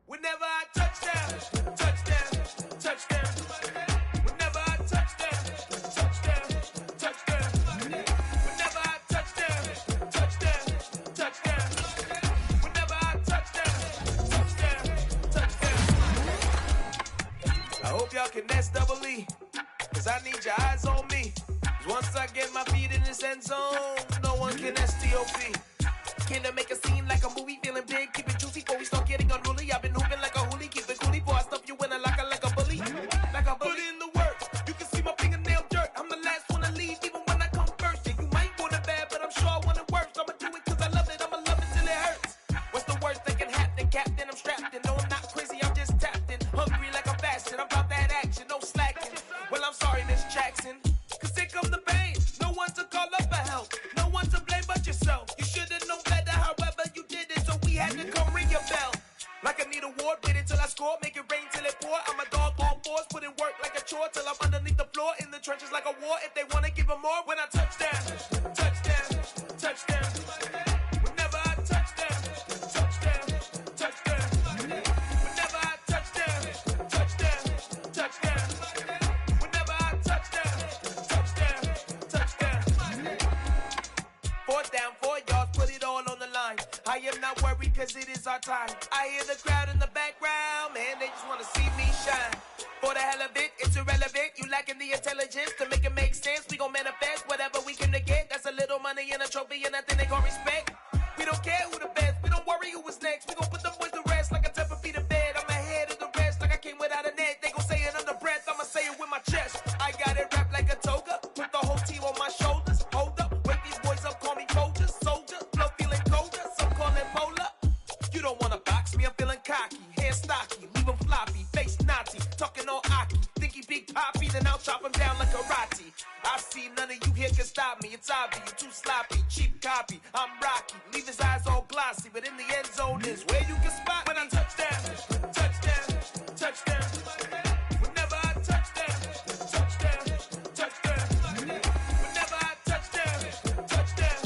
Whenever I touchdown, touchdown, touchdown. Whenever I touchdown, touchdown, touchdown. Whenever I touchdown, touchdown, touchdown. Whenever I touchdown, touchdown, touchdown. I hope y'all can nest double E, 'cause I need your eyes on me. 'Cause once I get my feet in this end zone, no one can STOP. Can I make a scene like a movie, feeling big, keep it juicy before we start getting unruly. I've been hooping like a hoolie, keep it coolie before I stuff you in a locker like a bully. Like a bully. Put in the work, you can see my fingernail dirt. I'm the last one to leave, even when I come first. Yeah, you might want it bad, but I'm sure I want it worse. I'ma do it 'cause I love it, I'ma love it till it hurts. What's the worst that can happen, Captain? I'm strapped in, no I'm not crazy, I'm just tapped in. Hungry like I'm fasting, I'm about that action, no slacking. Well, I'm sorry, Miss Jackson, 'cause here come the pain. No one to call up for help, no one to blame but yourself. You should've known better, however you did it, so we had to come ring your bell. Like I need a award, wait until I score, make it rain till it pour. I'm a dog on force, put in work like a chore till I'm underneath the floor, in the trenches like a war. If they wanna give them more, when I touchdown, touchdown, touchdown. Whenever I touchdown, touchdown, touchdown. Whenever I touchdown, touchdown, touchdown. Whenever I touchdown, touchdown, touchdown. 4th down, 4 yards, put it all on the line. I am not worried 'cause it is our time. I hear the crowd in the background, man, they just want to see me shine. For the hell of it, it's irrelevant. You lacking the intelligence to make it make sense. We gon' manifest whatever we can to get. That's a little money and a trophy and nothing they gon' respect. We don't care who the best, we don't worry who is next. We gon' put them boys to rest like a 10 feet of bed. I'm ahead of the rest like I came without a net. They gon' say it under breath, I'ma say it with my chest. I got it wrapped like a toga, put the whole team on my shoulders. Hold up, wake these boys up, call me soldier, soldier. Blood feeling colder, some call it polar. You don't wanna box me, I'm feeling cocky. Hair stocky, leave him floppy, face naughty. Talking all aki, think he big poppy, then I'll chop him down like karate. I see none of you here can stop me. It's obvious, you too sloppy, cheap copy. I'm Rocky, leave his eyes all glossy, but in the end zone is where you can spot when I touchdown, touchdown, touchdown. Whenever I touchdown, touchdown, touchdown. Whenever I touchdown, touchdown,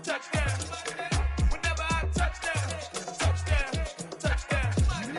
touchdown. Whenever I touchdown, touchdown, touchdown.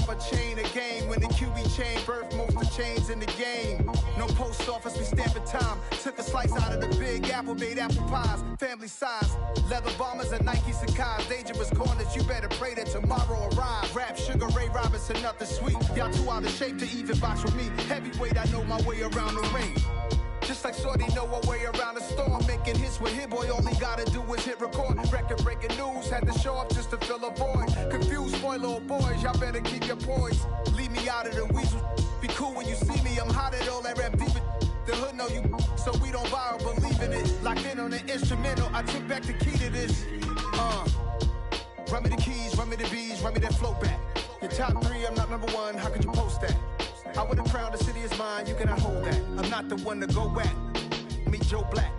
cop a chain of game. When the QB chain birthed most of chains in the game. No post office, we stamping time. Took a slice out of the big apple, made apple pies. Family size, leather bombers and Nike Sacai's. Dangerous corners, you better pray that tomorrow arrives. Rap, Sugar Ray Robinson, nothing sweet. Y'all too out of shape to even box with me. Heavyweight, I know my way around the ring. Just like Shorty know her way around the storm. Making hits with Hit Boy, all he gotta do is hit record. Record breaking news, had to show up just to fill a void. Confused boy, little boys, y'all better keep your poise. Leave me out of the weasel. Be cool when you see me, I'm hot at all that rap deep. The hood know you, so we don't borrow, believe in it. Locked in on the instrumental, I took back the key to this. Run me the keys, run me the bees, run me that flow back. Your top 3, I'm not number 1, how could you post that? I would have crowned the city is mine, you cannot hold that. I'm not the one to go back. Meet Joe Black.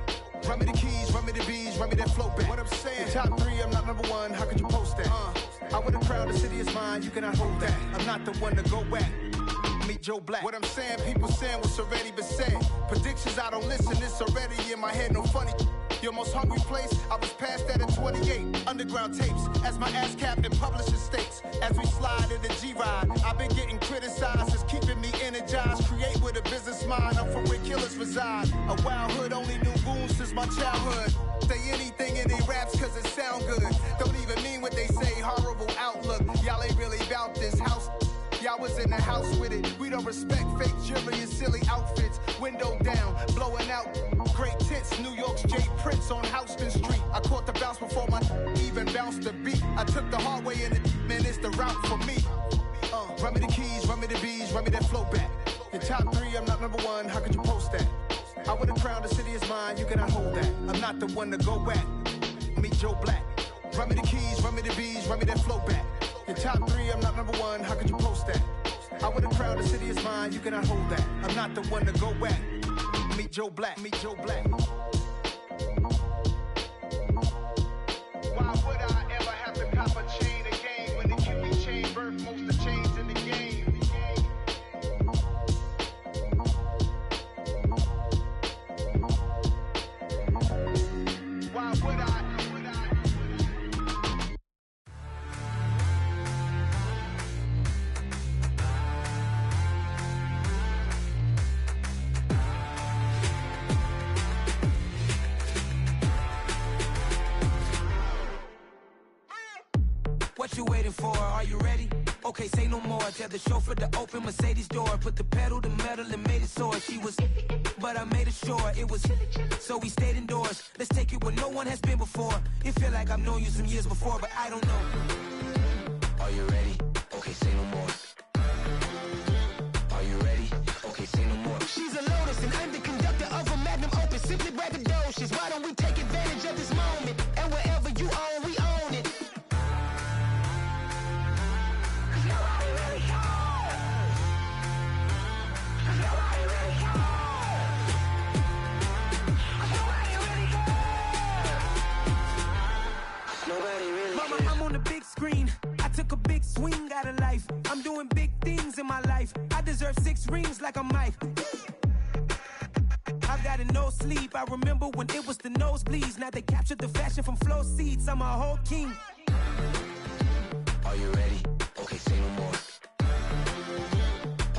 Run me the keys, run me the bees, run me that flow back. What I'm saying, your top 3, I'm not number 1, how could you post that? I would have crowned the city is mine, you cannot hold that. I'm not the one to go back. Meet Joe Black. What I'm saying, people saying what's already been said. Predictions, I don't listen, it's already in my head, no funny. Your most hungry place, I was past that at 28. Underground tapes, as my ass cap in publishing states. As we slide in the G-Ride, I've been getting criticized, it's keeping me energized. Create with a business mind, I'm from where killers reside. A wild hood, only knew goons since my childhood. Say anything in they raps cause it sound good. Don't even mean what they say, horrible outlook. Y'all ain't really about this house. Y'all was in the house with it. We don't respect fake jewelry and silly outfits. Window down, blowing out. Great tits, New York's J. Prince on Houston Street. I caught the bounce before my even bounced the beat. I took the hard way in it, man, it's the route for me. Run me the keys, run me the bees, run me that flow back. Your top 3, I'm not number 1, how could you post that? I would have crowned the city is mine, you cannot hold that. I'm not the one to go back. Meet Joe Black. Run me the keys, run me the bees, run me that flow back. Your top 3, I'm not number 1, how could you post that? I would have crowned the city is mine, you cannot hold that. I'm not the one to go back. Meet Joe Black, meet Joe Black. Why would I ever have to cop a chain again when the QB chain birthed most of chains in the game? Why would I? What you waiting for? Are you ready? Okay, say no more. Tell the chauffeur to open Mercedes door. Put the pedal to metal and made it soar. She was, but I made it sure it was. So we stayed indoors. Let's take it where no one has been before. It feel like I've known you some years before, but I don't know. Are you ready? Okay, say no more. Are you ready? Okay, say no more. She's a Lotus and I'm the conductor of a Magnum Opus. Simply braggadocious. Why don't we take advantage of this moment? And wherever you own, we own it. Mama, I'm on the big screen. I took a big swing out of life. I'm doing big things in my life. I deserve 6 rings like I'm Mike. I've got no sleep. I remember when it was the nosebleeds. Now they captured the fashion from flow seats. I'm a whole king. Are you ready? Okay, say no more.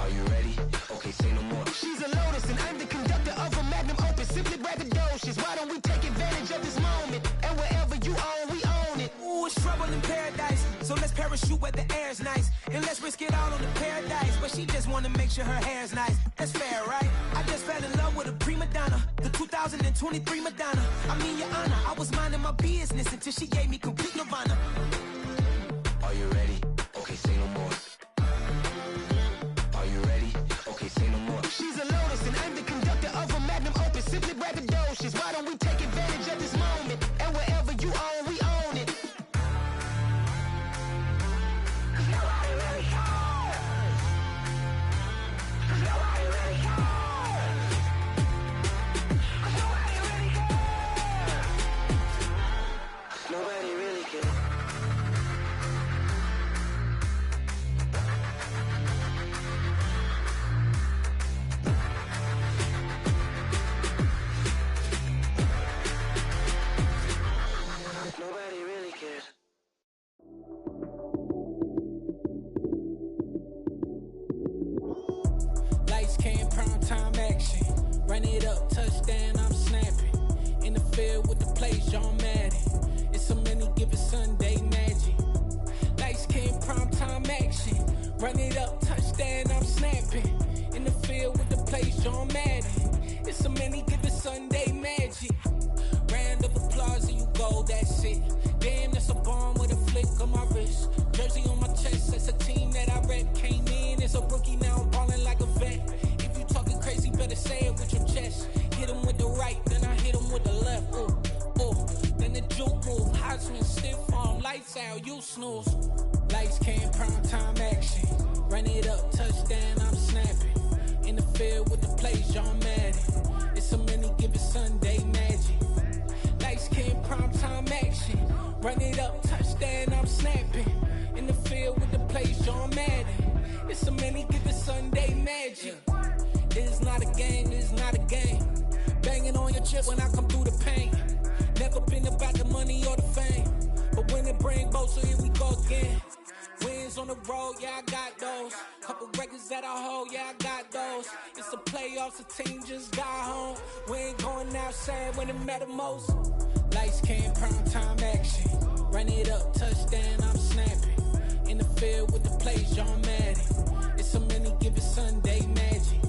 Are you ready? Okay, say no more. She's a Lotus and I'm the conductor of a Magnum Opus. Simply braggadocious. Why don't we take advantage of this moment? And wherever you own, we own it. Ooh, it's trouble in paradise. So let's parachute where the air's nice. And let's risk it all on the paradise. But she just wanna make sure her hair's nice. That's fair, right? I just fell in love with a prima donna. The 2023 Madonna. I mean, your honor, I was minding my business until she gave me complete nirvana. Are you ready? Okay, say no more. Are you ready? Okay, say no more. She's a Lotus and I'm the conductor of a Magnum Opus. Simply braggadocious. Why don't we take advantage of this moment? And wherever you own, we own it. Nobody really cares. Nobody really cares. Nobody really cares. Nobody really cares. it up, touchdown, I'm snapping. In the field with the plays, John Madden. It's so many given Sunday magic. Lights came primetime action. Run it up, touchdown, I'm snapping. In the field with the plays, John Madden. It's so many given Sunday magic. Round of applause and you go, that's it. Damn, that's a bomb with a flick on my wrist. Jersey on my chest, that's a team that I rep. Came in as a rookie, now I'm ballin' like a vet. If you talking crazy, better say it with your chest. Hit him with the right, then I hit him with the left. Ooh, ooh, then the juke move. Heisman, stiff arm, lights out, you snooze. Lights came, prime time action. Run it up, touchdown, I'm snapping. In the field with the plays, John Madden. It's so many given Sunday magic. Lights came, prime time action. Run it up, touchdown, I'm snapping. In the field with the plays, John Madden. It's so many given Sunday magic. This is not a game, this is not a game. Banging on your chip when I come through the pain. Never been about the money or the fame. But when it bring both, so here we go again. Wins on the road, yeah, I got those. Couple records that I hold, yeah, I got those. It's the playoffs, the team just got home. We ain't going outside when it matter most. Lights came, prime time action. Run it up, touchdown, I'm snapping. In the field with the plays, John Madden. It's so many given Sunday magic.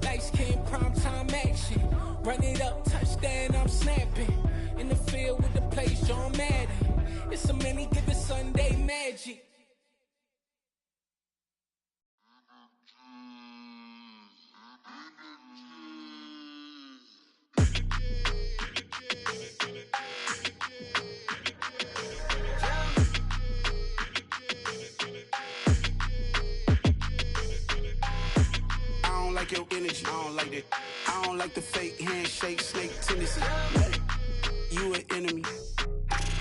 Lights came, prime time action. Run it up, touchdown, I'm snapping. In the field with the plays, John Madden. It's so many given Sunday magic. Your energy, I don't like that. I don't like the fake handshake, snake tendency. You an enemy.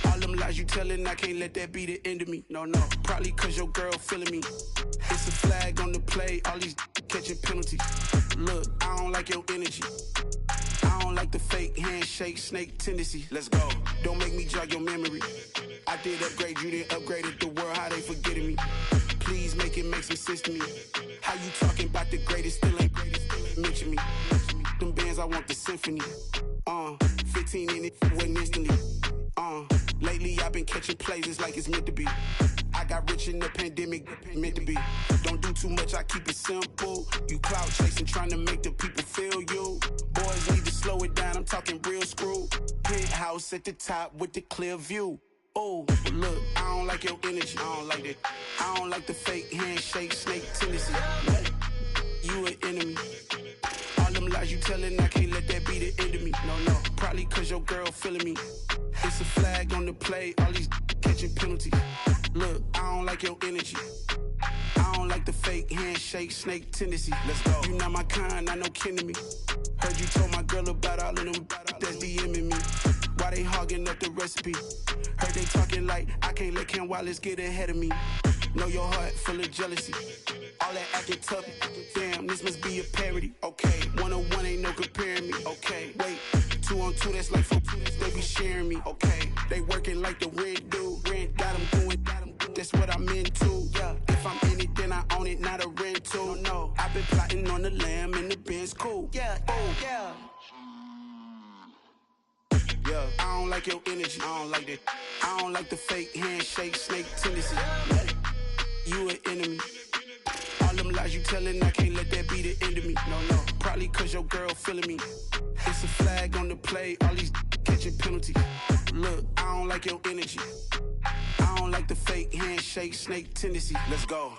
All them lies you telling, I can't let that be the end of me. No, probably cause your girl feeling me. It's a flag on the play, all these catching penalties. Look, I don't like your energy. I don't like the fake handshake, snake tendency. Let's go. Don't make me jog your memory. I did upgrade, you didn't upgrade it. The world, how they forgetting me. Please make it make some sense to me. How you talking about the greatest, still ain't greatest, mention me. Them bands, I want the symphony. 15 in it, wasn't instantly. Lately I've been catching plays, it's like it's meant to be. I got rich in the pandemic, meant to be. Don't do too much, I keep it simple. You clout chasing, trying to make the people feel you. Boys need to slow it down, I'm talking real screw. Penthouse at the top with the clear view. Oh, but look, I don't like your energy, I don't like that. I don't like the fake handshake, snake tendency. You an enemy. All them lies you telling, I can't let that be the end of me. No, probably cause your girl feeling me. It's a flag on the play, all these catching penalties. Look, I don't like your energy. I don't like the fake handshake, snake tendency. Let's go. You not my kind, I know kin to me. Heard you told my girl about all of them that's DMing me. Why they hogging up the recipe? Heard they talking like I can't let Ken Wallace get ahead of me. Know your heart full of jealousy. All that acting tough, damn, this must be a parody. Okay, 1-on-1 ain't no comparing me. Okay, wait, 2-on-2, that's like 4, they be sharing me. Okay, they working like the rent do. Rent got them doing, that's what I'm into. Yeah, if I'm in it, then I own it, not a rental. No, I've been plotting on the lamb and the Benz cool. Yeah, oh, yeah. Yeah, I don't like your energy, I don't like that. I don't like the fake handshake, snake tendency. You an enemy. All them lies you telling, I can't let that be the end of me. No, probably cause your girl feeling me. It's a flag on the play, all these catching penalties. Look, I don't like your energy. I don't like the fake handshake, snake tendency. Let's go.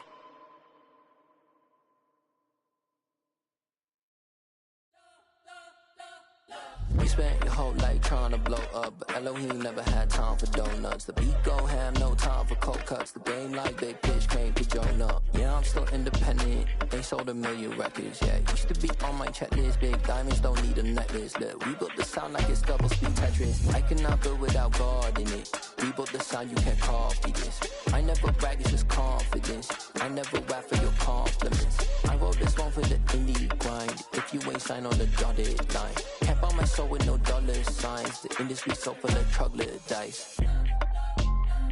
You spent your whole life trying to blow up, but Elohim never had time for donuts. The beat gon' have no time for cold cuts. The game like big pitch came to join up. Yeah, I'm still independent. They sold 1 million records. Yeah, used to be on my checklist. Big diamonds don't need a necklace. Look, we built the sound like it's double speed Tetris. I cannot build without God in it. We built the sound, you can't copy this. I never brag, it's just confidence. I never rap for your compliments. I wrote this one for the indie grind. If you ain't signed on the dotted line, can't buy my soul with no dollar signs. The industry so full of troglodytes.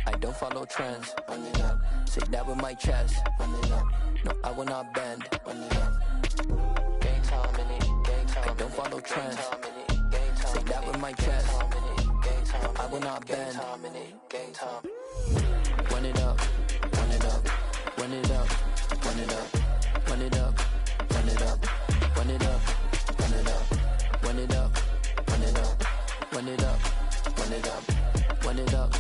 I don't follow trends. Run it up. Say that with my chest. Run it up. No, I will not bend. Run it up. Gang time in it. Gang time. don't follow trends. Say that with my chest. I will not bend. Run it up, run it up, run it up, run it up, run it up, run it up, run it up, run it up, run it up, run it up, run it up, run it up, run it up,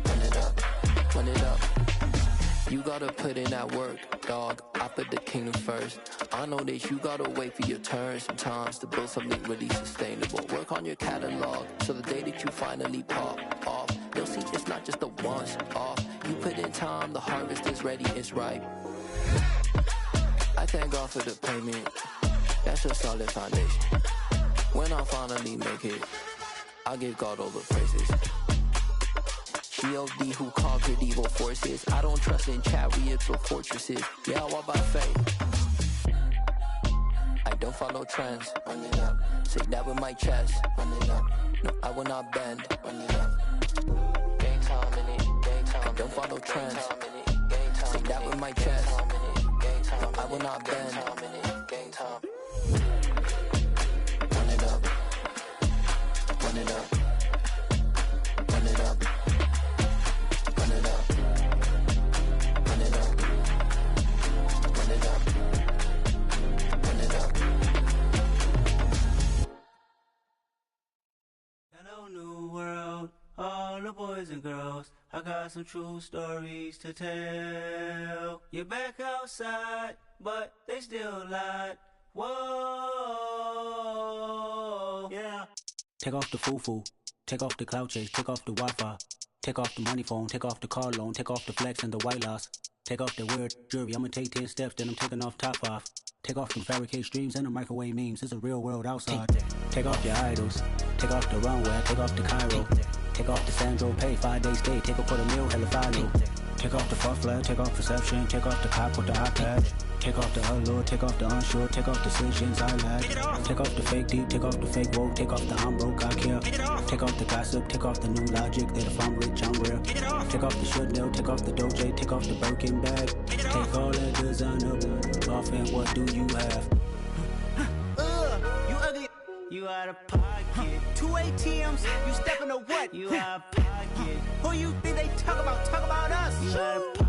run it up, run it up. You gotta put in that work, dog. I put the kingdom first. I know that you gotta wait for your turn sometimes to build something really sustainable. Work on your catalog, so the day that you finally pop off, you'll see it's not just a once off. You put in time, the harvest is ready, it's ripe. I thank God for the payment, that's a solid foundation. When I finally make it, I'll give God all the praises. G.O.D. who conquered evil forces. I don't trust in chariots or fortresses. Yeah, I walk by faith. I don't follow trends. Run it up. Say that with my chest. Run it up. No, I will not bend. Run it up. Gang time in it. Gang time. I don't follow trends. Say that with my chest. No, I will not bend. Gang time. Run it up. Run it up. Run it up. Run it up. Run it up. Run it up. Run it up. Hello, new world, all the boys and girls. I got some true stories to tell. You're back outside, but they still lied. Whoa, yeah. Take off the foo-foo, take off the cloud chase, take off the Wi-Fi. Take off the money phone, take off the car loan, take off the flex and the white loss. Take off the weird jewelry, I'ma take 10 steps, then I'm taking off top 5. Take off them fabricate streams and the microwave memes, it's a real world outside. Take off your idols, take off the runway, take off the Cairo. Take off the Sandro Pay, 5 days stay, take a quarter meal, hella final. Take off the fuck flag, take off perception, take off the cop with the iPad. Take off the allure, take off the unsure, take off decisions I lack. Take off the fake deep, take off the fake woke, take off the I'm broke, I care. Take off the gossip, take off the new logic, that if I'm rich, I'm real. Take off the Chanel, take off the Doja, take off the Birkin bag. Take all that designer off and what do you have? You ugly, you out of pocket. 2 ATMs, you stepping to what? You out of pocket. Who you think they talk about us? You out of pocket.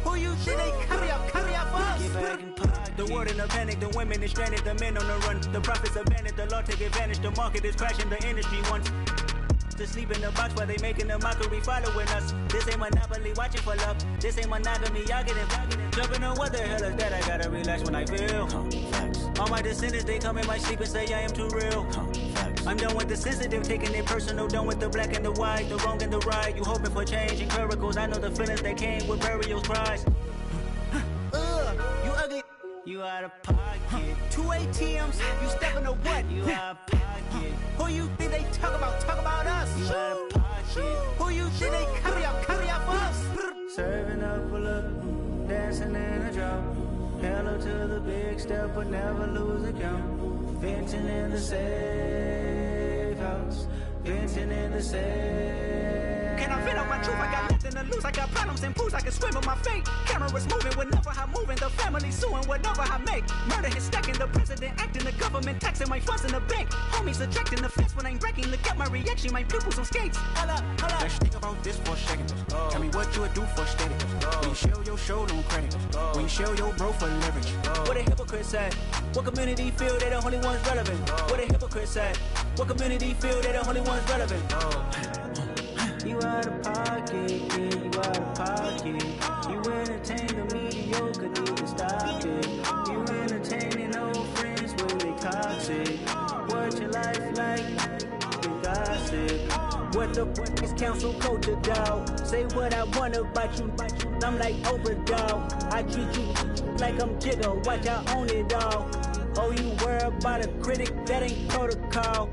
Who you think they carry up for us? Get back in pocket. The world in a panic, the women is stranded, the men on the run. The profits abandoned, the law take advantage, the market is crashing, the industry wants to sleep in the box while they making a mockery following us. This ain't Monopoly, watching for love. This ain't monogamy, y'all get it. Jumping on what the hell is that? I gotta relax when I feel. All my descendants, they come in my sleep and say I am too real. I'm done with the sensitive, taking it personal. Done with the black and the white, the wrong and the right. You hoping for change and miracles. I know the feelings that came with burial cries. You ugly, you out of pocket. 2 ATMs, you stepping to what? You out of pocket. Who you think they talk about us? You out of pocket. Who you think they carry up for us? Serving up a look, dancing in a drop. Hello to the big step, but never lose a count. Venting in the safe house, venting in the safe. Can I vent out my truth? I got nothing to lose. I got problems and booze. I can swim with my fate. Cameras moving whenever I'm moving. The family suing whatever I make. Murder is stacking. The president acting. The government taxing my funds in the bank. Homies ejecting the fence when I'm breaking. Look at my reaction. My pupils on skates. Hold up. Let's think about this for a second. Tell me what you would do for steady. When you show your show, no credit. When you show your bro for leverage. What a hypocrite said. What community feel they the only ones relevant? What a hypocrite said. What community feel they the only ones relevant? You out of pocket, yeah, you out of pocket. You entertain the mediocre, need to stop it. You entertaining old friends when they toxic. What your life like? You gossip. What the fuck is council culture, dog? Say what I want about you, I'm like overdog. I treat you like I'm Jigga, watch I own it all. Oh, you worry about a critic, that ain't protocol.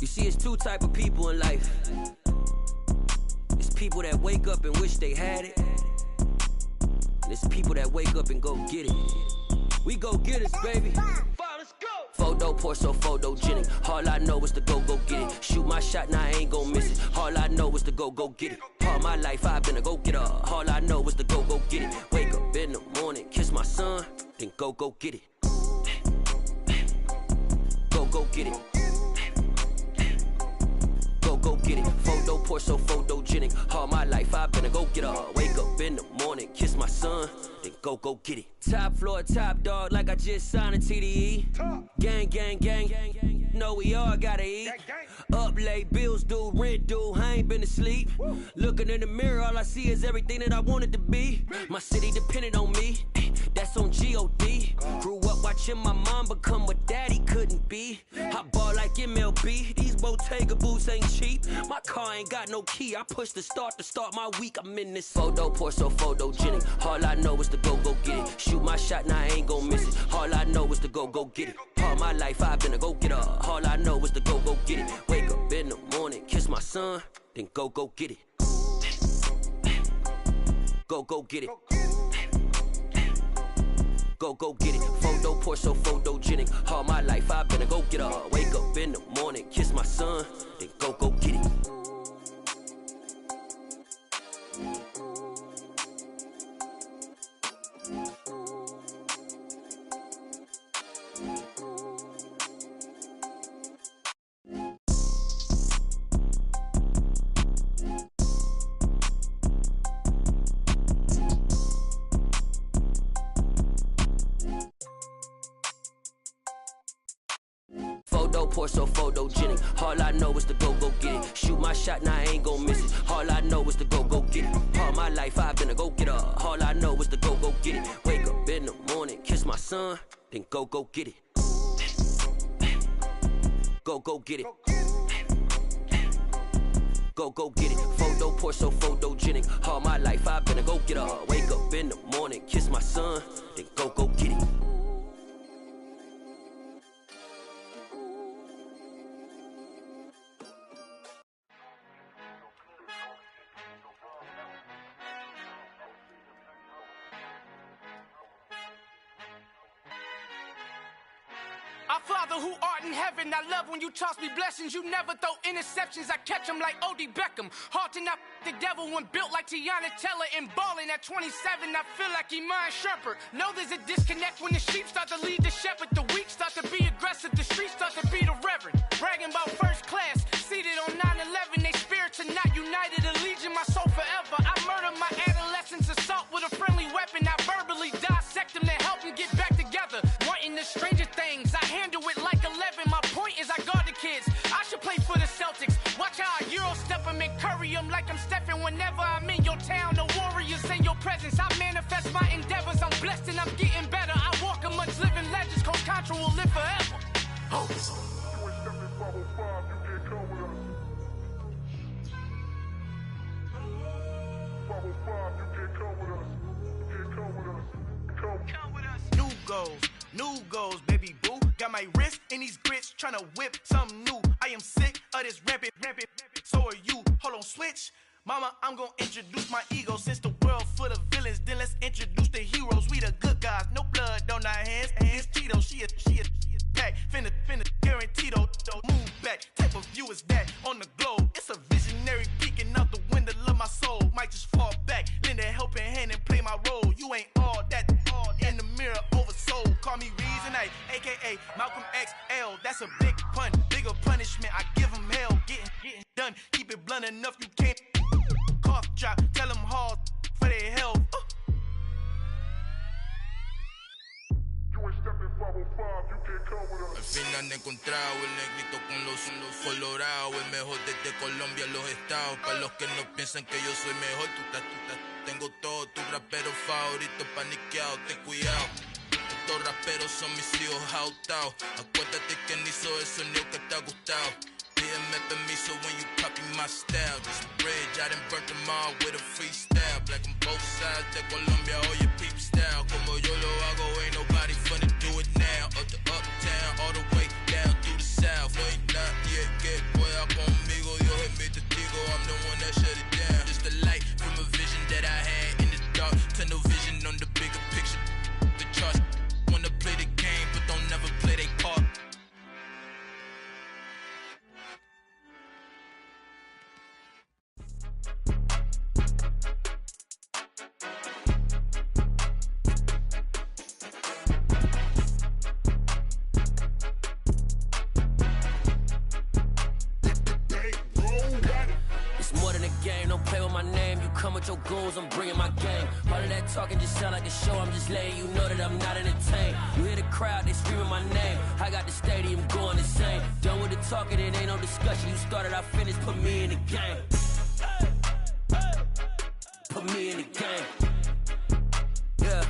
You see, it's two type of people in life. It's people that wake up and wish they had it. And it's people that wake up and go get it. We go get it, baby. Let's go. Photo pour so photogenic. All I know is to go get it. Shoot my shot, now I ain't gon' miss it. All I know is to go get it. All my life I've been a go-getter. All I know is to go get it. Wake up in the morning, kiss my son, then go get it. Go get it. Go get it. Photo pour so photogenic. All my life I've been a go-getter. Wake up in the morning, kiss my son, then go get it. Top floor, top dog, like I just signed a TDE. Gang, gang, gang, gang. Know we all gotta eat. Up late, bills due, rent due, I ain't been asleep. Looking in the mirror, all I see is everything that I wanted to be. My city depended on me, that's on G.O.D. Grew up watching my mom become what daddy couldn't be. I ball like MLB, these Bottega boots ain't cheap. My car ain't got no key, I push the start to start my week. I'm in this photo pour so photogenic. All I know is to go get it. Shoot my shot, now I ain't gon' miss it. All I know is to go get it. All my life I've been a go-getter. All I know is to go get it. Wake up in the morning, kiss my son, then go get it. Go get it. Go get it. Photo pour so photogenic. All my life I've been a go-getter. Wake up in the morning, kiss my son, then go get it. Photo pour so photogenic. All I know is to go get it. Shoot my shot, now I ain't gon' miss it. All I know is to go get it. All my life I've been a go-getter. All I know is to go get it. Wake up in the morning, kiss my son, then go get it. Go get it. Go get it. Photo pour so photogenic. All my life I've been a go-getter. Wake up in the morning, kiss my son, then go get it. Our Father who art in heaven, I love when you toss me blessings. You never throw interceptions, I catch them like O.D. Beckham. Hard to not the devil when built like Tiana Teller and balling at 27. I feel like Iman Shumpert. Know there's a disconnect when the sheep start to lead the shepherd. The weak start to be aggressive, the streets start to be the reverend. Bragging about first class, seated on 9/11. They spirits are not united, a legion, my soul forever. I murder my adolescence, assault with a friendly weapon. I verbally dissect them to help them get back together. Wanting the stranger things, I handle it like 11. My point is I guard the kids. I should play for the Celtics. Watch how I Euro step them and curry them like I'm stepping. Whenever I'm in your town, the Warriors in your presence. I manifest my endeavors. I'm blessed and I'm getting better. I walk amongst living legends. Coach Contra will live forever. Oh. New goals, baby boo. Got my wrist in these grits, tryna whip something new. I am sick of this rampant. So are you. Hold on, switch. Mama, I'm gonna introduce my ego. Since the world full of villains, then let's introduce the heroes. We the good guys, no blood on our hands. Hands Tito, she a pack. Finna guarantee though. Move back. Type of view is that on the globe? It's a visionary peeking out the window of my soul. Might just fall back, lend a helping hand and play my role. You ain't all that in the mirror oversold. Call me Reason A, aka Malcolm XL. That's a big pun, bigger punishment. I give him hell, getting done. Keep it blunt enough, you can't cough drop. Tell them hard for their health. Al fin han encontrado el negrito con los colorados, el mejor desde Colombia, los estados. Para los que no piensan que yo soy mejor, tengo todos tus raperos favoritos paniqueados, ten cuidado. Estos raperos son mis hijos jautados. Acuérdate que ni hizo el sonido que te ha gustado. Pídeme permiso when you copy my style. This bridge, I done burnt them all with a freestyle. Black on both sides de Colombia, oye peep style. Como yo lo hago, ain't nobody finna do it now. Up to uptown, all the way down through the south. No hay nadie que pueda conmigo, Dios es mi testigo. I'm the one that shut it down. Just the game, don't play with my name. You come with your goons, I'm bringing my game. All of that talking just sound like a show, I'm just letting you know that I'm not entertained. You hear the crowd, they screaming my name. I got the stadium going insane. Done with the talking, it ain't no discussion. You started, I finished, put me in the game. Put me in the game. Yeah,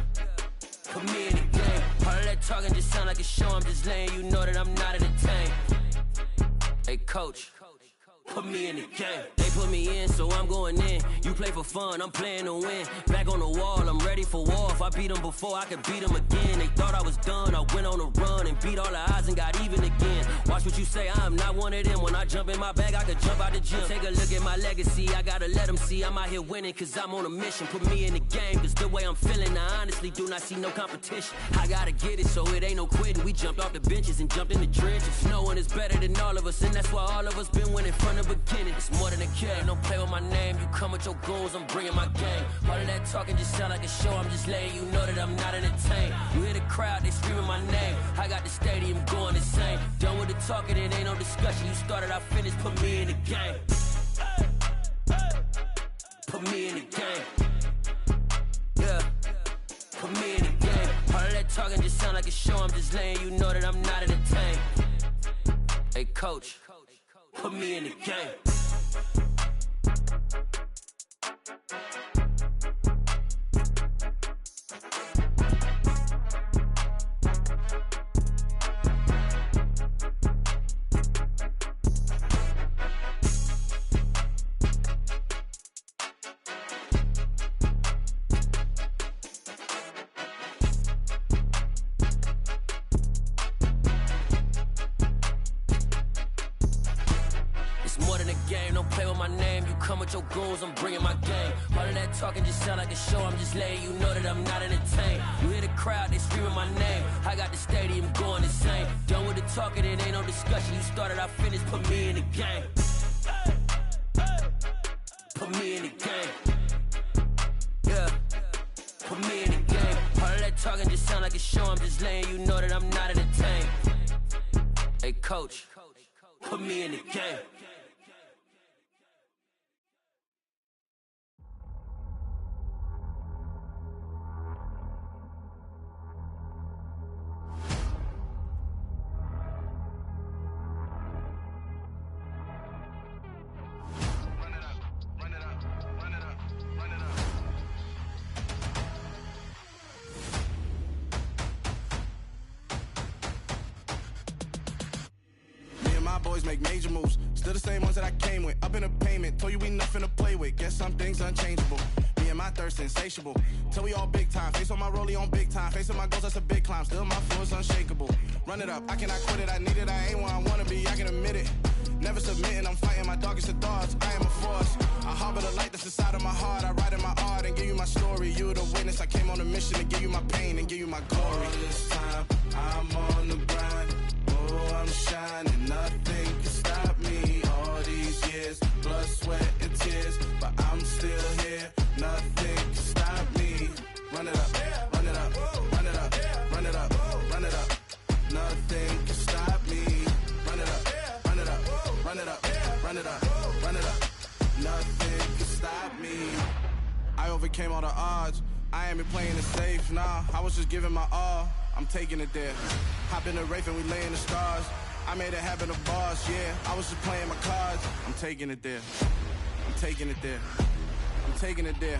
put me in the game. All of that talking just sound like a show, I'm just letting you know that I'm not entertained. Hey, coach. Put me in the game. They put me in, so I'm going in. You play for fun, I'm playing to win. Back on the wall, I'm ready for war. If I beat them before, I could beat them again. They thought I was done, I went on a run and beat all the odds and got even again. Watch what you say, I'm not one of them. When I jump in my bag, I could jump out the gym. Take a look at my legacy, I gotta let them see I'm out here winning, cause I'm on a mission. Put me in the game, cause the way I'm feeling, I honestly do not see no competition. I gotta get it, so it ain't no quitting. We jumped off the benches and jumped in the trenches. No one is better than all of us, and that's why all of us been winning from the beginning. It's more than a game, don't play with my name. You come with your goons, I'm bringing my game. All of that talking just sound like a show, I'm just letting you know that I'm not entertained. You hear the crowd, they screaming my name. I got the stadium going insane. Done with the talking, it ain't no discussion. You started, I finished, put me in the game. Put me in the game. Yeah, put me in the game. All of that talking just sound like a show, I'm just letting you know that I'm not entertained. Hey, coach. Put me in the game. Your goals, I'm bringing my game. All of that talking just sound like a show, I'm just letting you know that I'm not entertained. You hear the crowd, they screaming my name. I got the stadium going insane. Done with the talking, it ain't no discussion. You started, I finished, put me in the game. Put me in the game. Yeah, put me in the game. All of that talking just sound like a show, I'm just letting you know that I'm not entertained. Hey, coach, put me in the game. Make major moves, still the same ones that I came with. Up in a payment, told you we nothing to play with. Guess some things unchangeable. Me and my thirst insatiable. Till we all big time. Face on my rollie on big time. Facing my goals, that's a big climb. Still my flow is unshakable. Run it up, I cannot quit it. I need it, I ain't where I wanna be. I can admit it. Never submitting, I'm fighting my darkest of thoughts. I am a force. I harbor the light that's inside of my heart. I write in my art and give you my story. You the witness. I came on a mission to give you my pain and give you my glory. All this time, I'm on the grind. Oh, I'm shining. Nothing can stop me. All these years, blood, sweat, and tears, but I'm still here. Nothing can stop me. Run it up, run it up, run it up, run it up, run it up. Nothing can stop me. Run it up, run it up, run it up, run it up, run it up. Nothing can stop me. I overcame all the odds. I ain't been playing it safe, nah. I was just giving my all. I'm taking it there. Hop in the Wraith and we lay in the stars. I made it happen to bars, yeah. I was just playing my cards. I'm taking it there. I'm taking it there. I'm taking it there.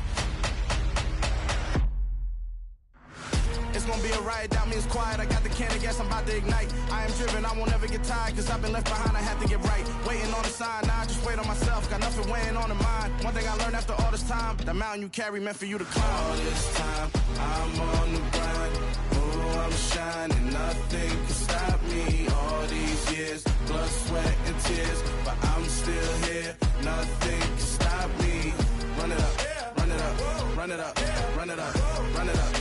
It's gonna be a riot, doubt me it's quiet. I got the can of gas, I'm about to ignite. I am driven, I won't ever get tired, cause I've been left behind, I have to get right. Waiting on the sign, now I just wait on myself. Got nothing weighing on the mind. One thing I learned after all this time, the mountain you carry meant for you to climb. All this time, I'm on the grind. Oh, I'm shining, nothing can stop me. All these years, blood, sweat, and tears, but I'm still here. Nothing can stop me. Run it up, run it up, run it up, run it up, run it up.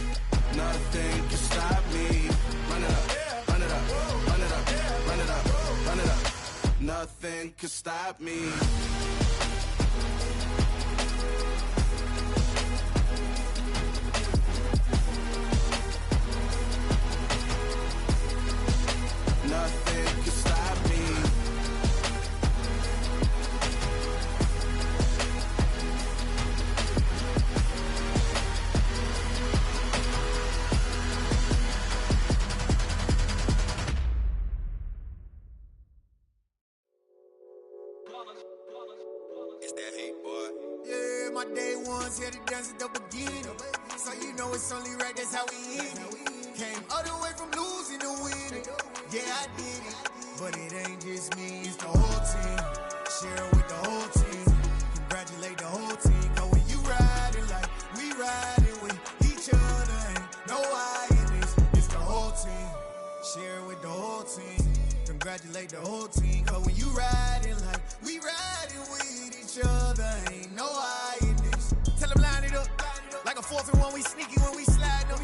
Nothing can stop me. Run it up, run it up, run it up, run it up, run it up. Nothing can stop me. Nothing can stop me. It's that hate, boy. Yeah, my day ones here to dance at the beginning. So you know it's only right, that's how we end it. Came all the way from losing to winning. Yeah, I did it. But it ain't just me, it's the whole team. Share with the whole team. Congratulate the whole team. Cause when you riding like we riding with each other, ain't no I in this. It's the whole team. Share with the whole team. Congratulate the whole team. Cause when you riding like we riding with each other, ain't no I in this. Tell them line it up. Like a 4th and 1, we sneaky when we slide them.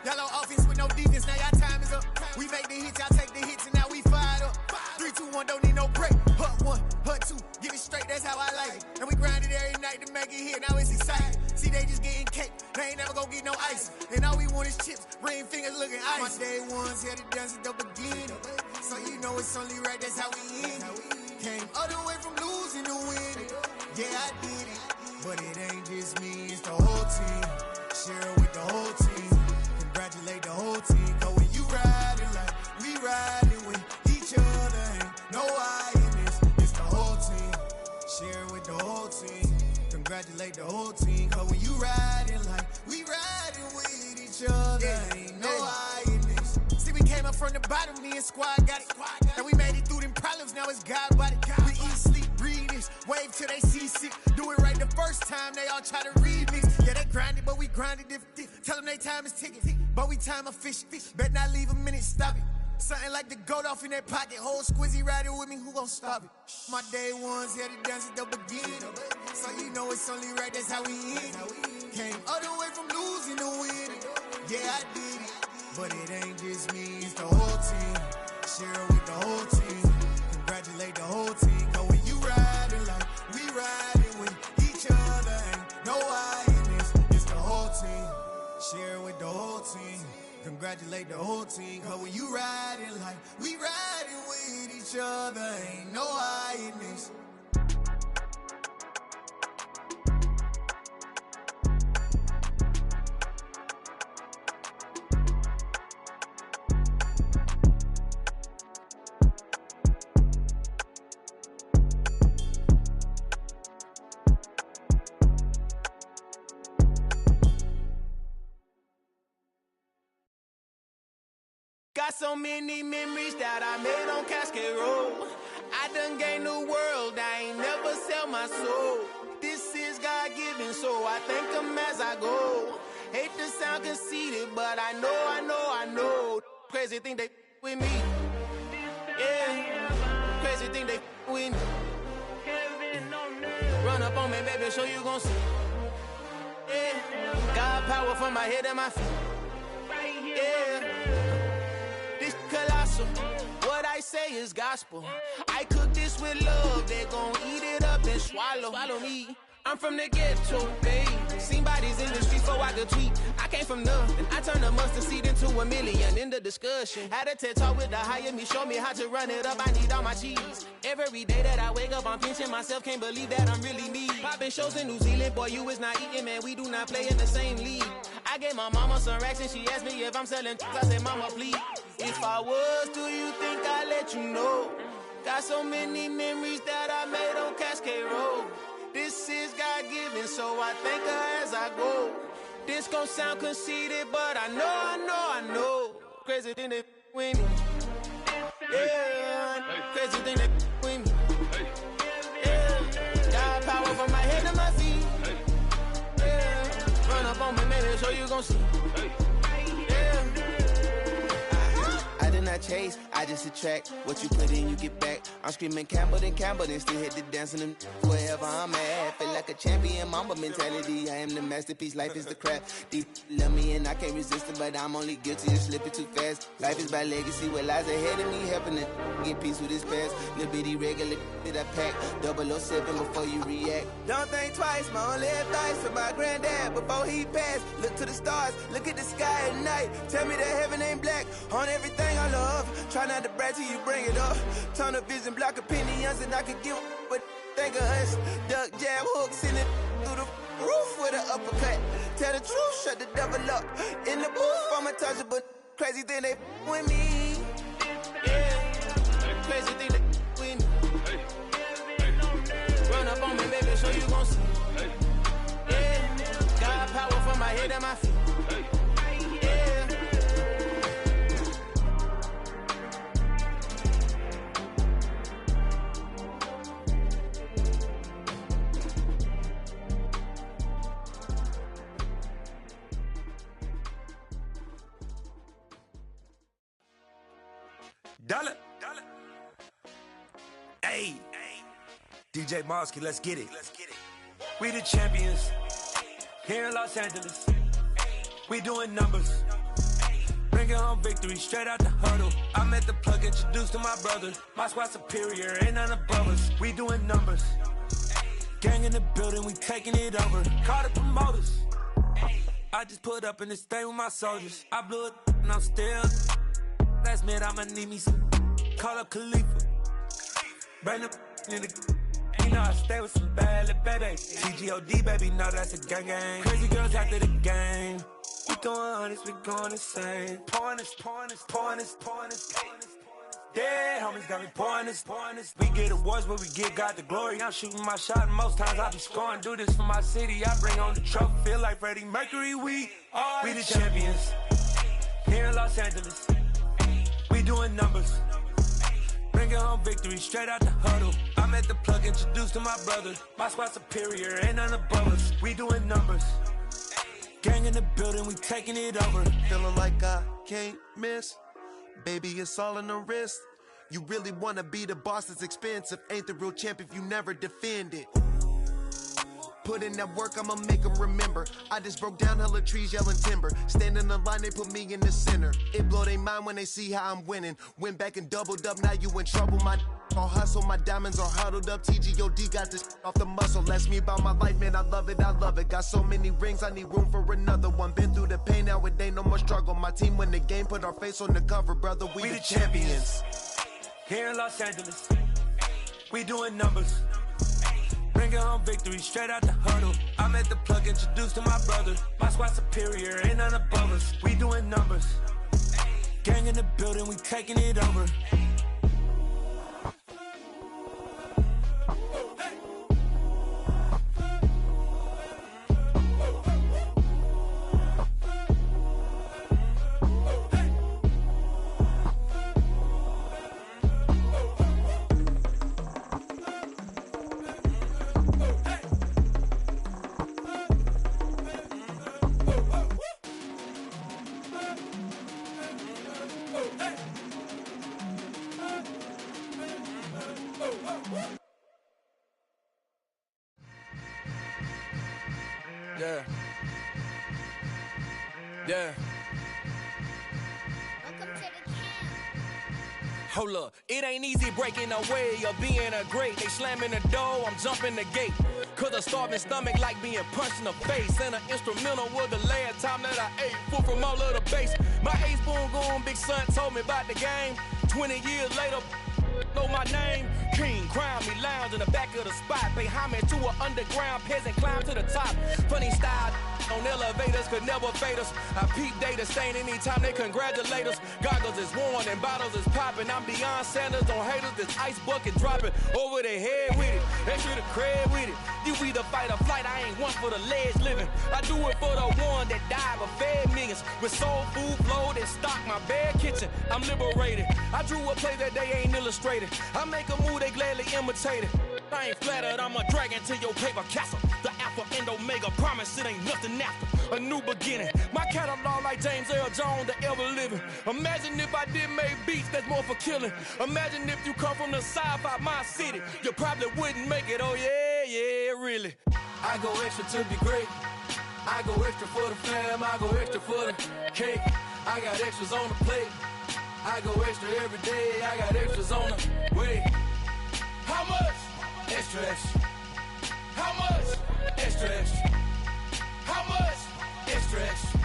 Yellow offense with no defense, now y'all time is up. We make the hits, y'all take the hits, and now we fired up. 3, 2, 1, don't need no break. Hut 1, hut 2, get it straight, that's how I like it. And we grind it every night to make it hit, now it's exciting. See, they just getting cake, they ain't never gonna get no ice. And all we want is chips, ring fingers looking ice. My day ones here to dance at the beginning. So you know it's only right, that's how we end it. Came all the way from losing to winning. Yeah, I did it. But it ain't just me, it's the whole team. Share with the whole team. Congratulate the whole team. Cause when you riding like we riding with each other, ain't no I in this. It's the whole team. Share with the whole team. Congratulate the whole team. Cause when you riding like we riding with each other, ain't no I in this. See, we came up from the bottom, me and squad got it. And we made it through them problems, now it's God body. We eat, sleep, breathe this, wave till they see sick. Do it right the first time, they all try to remix. Yeah, they grinded, but we grinded different. Tell them they time is ticking, but we time a fish. Bet not leave a minute, stop it. Something like the goat off in that pocket. Whole squizzy riding with me, who gon' stop it? My day ones here to dance at the beginning. So you know it's only right, that's how we end it. Came all the way from losing to winning. Yeah, I did it. But it ain't just me, it's the whole team. Share with the whole team. Congratulate the whole team. Cause when you riding like we riding with each other, ain't no I in this. It's the whole team. Share with the whole team. Congratulate the whole team. Cause when you riding like we riding with each other, ain't no I in this. Got so many memories that I made on Cascade Road. I done gained the world, I ain't never sell my soul. This is God-given, so I thank him as I go. Hate to sound conceited, but I know. Crazy thing they with me. Yeah, crazy thing they with me. Run up on me, baby, so you gon' see. Yeah, God power from my head and my feet. Yeah. Colossal, what I say is gospel. I cook this with love, they gon' eat it up and swallow me. I'm from the ghetto, babe. Seen bodies in the streets before I could tweet. I came from nothing, I turned a mustard seed into a million. In the discussion, had a TED talk with the higher me, show me how to run it up. I need all my cheese. Every day that I wake up, I'm pinching myself, can't believe that I'm really me. Popping shows in New Zealand, boy, you is not eating, man. We do not play in the same league. I gave my mama some racks and she asked me if I'm selling. I said, mama, please. If I was, do you think I'd let you know? Got so many memories that I made on Cascade Road. This is God-given, so I thank her as I go. This gon' sound conceited, but I know. Crazy thing that with me. Yeah, crazy thing that with me. Yeah, God power from my head to my feet. Yeah, run up on me, maybe, so you gon' see. I did not chase, I just attract. What you put in, you get back. I'm screaming Campbell, then still hit the dancing and wherever I'm at. Feel like a champion, mamba mentality. I am the masterpiece, life is the crap. These love me and I can't resist it, but I'm only guilty of slipping too fast. Life is by legacy, what lies ahead of me, helping to get peace with this past. Little bitty regular that I pack, 007 before you react. Don't think twice, my only advice for my granddad before he passed. Look to the stars, look at the sky at night. Tell me that heaven ain't black on everything I love. Try not to brag till you bring it up. Tunnel vision, block opinions, and I could give but think of us. Duck, jab, hooks in it through the roof with an uppercut. Tell the truth, shut the devil up. In the booth, I'm untouchable. Crazy thing they with me. Yeah, crazy thing they with me. my feet. Dollar. Hey. DJ Mosky, let's get it. We the champions here in Los Angeles. We doing numbers. Bringing home victory straight out the huddle. I'm at the plug, introduced to my brother. My squad superior, ain't none above us. We doing numbers. Gang in the building, we taking it over. Call the promoters. I just put up in this thing with my soldiers. I blew it and I'm still. Last minute, I'ma need me some. Call up Khalifa. Bring them in the. You know I stay with some bad little baby. TGOD, baby, know that's a gang gang. Crazy girls after the game. We going honest, we going insane. Pouring this. Dead homies got me pouring this. We get awards, but we give God the glory. I'm shooting my shot, and most times I be scoring. Do this for my city, I bring on the trophy. Feel like Freddie Mercury, we the champions. Here in Los Angeles. We doing numbers. Bringing home victory straight out the huddle. I'm at the plug, introduced to my brother. My squad superior, ain't none above us. We doing numbers. Gang in the building, we taking it over. Feeling like I can't miss. Baby, it's all in the wrist. You really wanna be the boss, it's expensive. Ain't the real champ if you never defend it. Put in that work, I'ma make them remember. I just broke down hella trees, yelling timber. Stand in the line, they put me in the center. It blow they mind when they see how I'm winning. Went back and doubled up, now you in trouble. My all hustle, my diamonds are huddled up. TGOD got this off the muscle. Ask me about my life, man, I love it. Got so many rings, I need room for another one. Been through the pain, now it ain't no more struggle. My team win the game, put our face on the cover, brother. We the champions. Here in Los Angeles, we doing numbers. Bringing home victory straight out the huddle. I'm at the plug, introduced to my brother. My squad superior, ain't none above us. We doing numbers. Gang in the building, we taking it over. Yeah. Hold up, it ain't easy breaking away or being a great. They slamming the door, I'm jumping the gate. Cause a starving stomach like being punched in the face. And an instrumental was the last time that I ate food from all of the base. My ace boom goon, big son told me about the game. 20 years later, know my name. King, crown me, lounge in the back of the spot. Pay homage to an underground peasant, climb to the top. Funny style on elevators could never fade us. I peep data stain anytime they congratulate us. Goggles is worn and bottles is popping. I'm Deion Sanders on haters, this ice bucket dropping over their head with it. Extra the cred with it. You either fight or flight, I ain't one for the ledge living. I do it for the one that died but fed millions. With soul food flowed and stocked my bad kitchen. I'm liberated. I drew a play that they ain't illustrated. I make a move, they gladly imitate it. I ain't flattered, I'm a dragon to your paper castle. The Alpha and Omega, promise it ain't nothing after. A new beginning. My catalog like James Earl Jones, the ever living. Imagine if I did make beats that's more for killing. Imagine if you come from the sci-fi my city. You probably wouldn't make it, oh yeah, really. I go extra to be great. I go extra for the fam, I go extra for the cake. I got extras on the plate. I go extra every day, I got extras on the way. How much? Extra, extra. How much? Extra, extra. How much? Extra, extra.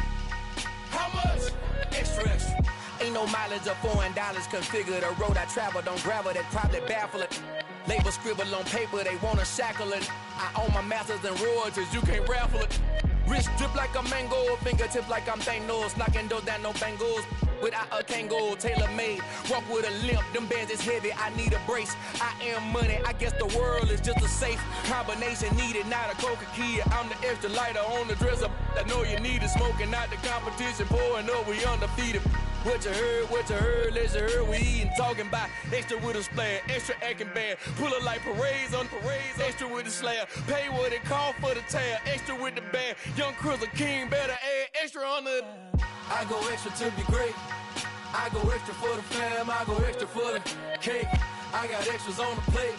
How much? Extra, extra. Ain't no mileage of $4 configure the road I travel. Don't gravel that probably baffle it. Label scribble on paper, they wanna shackle it. I own my masters and royalties, you can't raffle it. Wrist drip like a mango, fingertips like I'm Thanos, knocking those down, no bangles. without a Kangol, tailor-made. Walk with a limp, them bands is heavy, I need a brace. I am money, I guess the world is just a safe combination needed, not a coca-key. I'm the extra lighter on the dresser. I know you need it, smoking out the competition, pouring up, we undefeated. What you heard, let's hear we eatin', talking about extra with a splash, extra acting bad, pull it like parades on parades, extra with the slab, pay what it call for the tab, extra with the band, young Chris a king, better add extra on the. I go extra to be great, I go extra for the fam, I go extra for the cake, I got extras on the plate,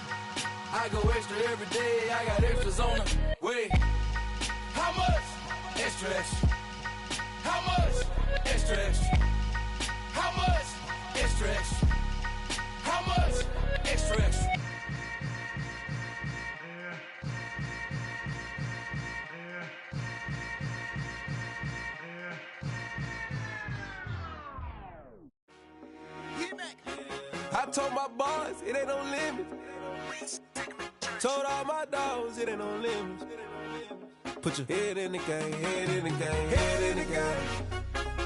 I go extra every day, I got extras on the way. How much? Extra, extra. How much? Extra, extra. How much? Extra, extra. How much? Extra, extra. I told my boys it ain't no limits. Told all my dogs it ain't no limits. Put your head in the game, head in the game, head in the game.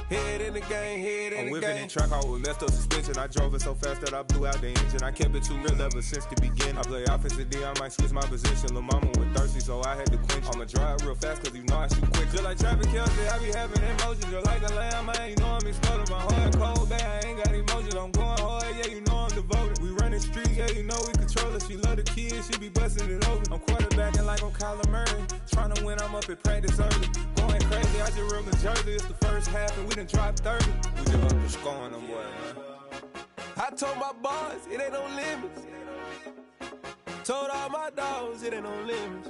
Head in the game, head in the game. I'm whipping in track, I was left up suspension. I drove it so fast that I blew out the engine. I kept it too real ever since the beginning. I play offensive D, I might switch my position. Lil' mama was thirsty, so I had to quench. I'ma drive real fast, cause you know I shoot quick. Just like Travis Kelce, I be having emotions. Just like a lamb, man, you know I'm exploding. My heart cold, bad, I ain't got emotions. I'm going hard, yeah, you know I'm devoted. We running streets, yeah, you know we control it. She love the kids, she be busting it over. I'm quarterbacking like I'm Kyler Murray. Trying to win, I'm up at practice early. Going crazy, I just real the jersey. It's the first half, and we done dropped 30. We just up to scoring them, boy, man. I told my boys, it ain't no limits. Told all my dogs, it ain't no limits.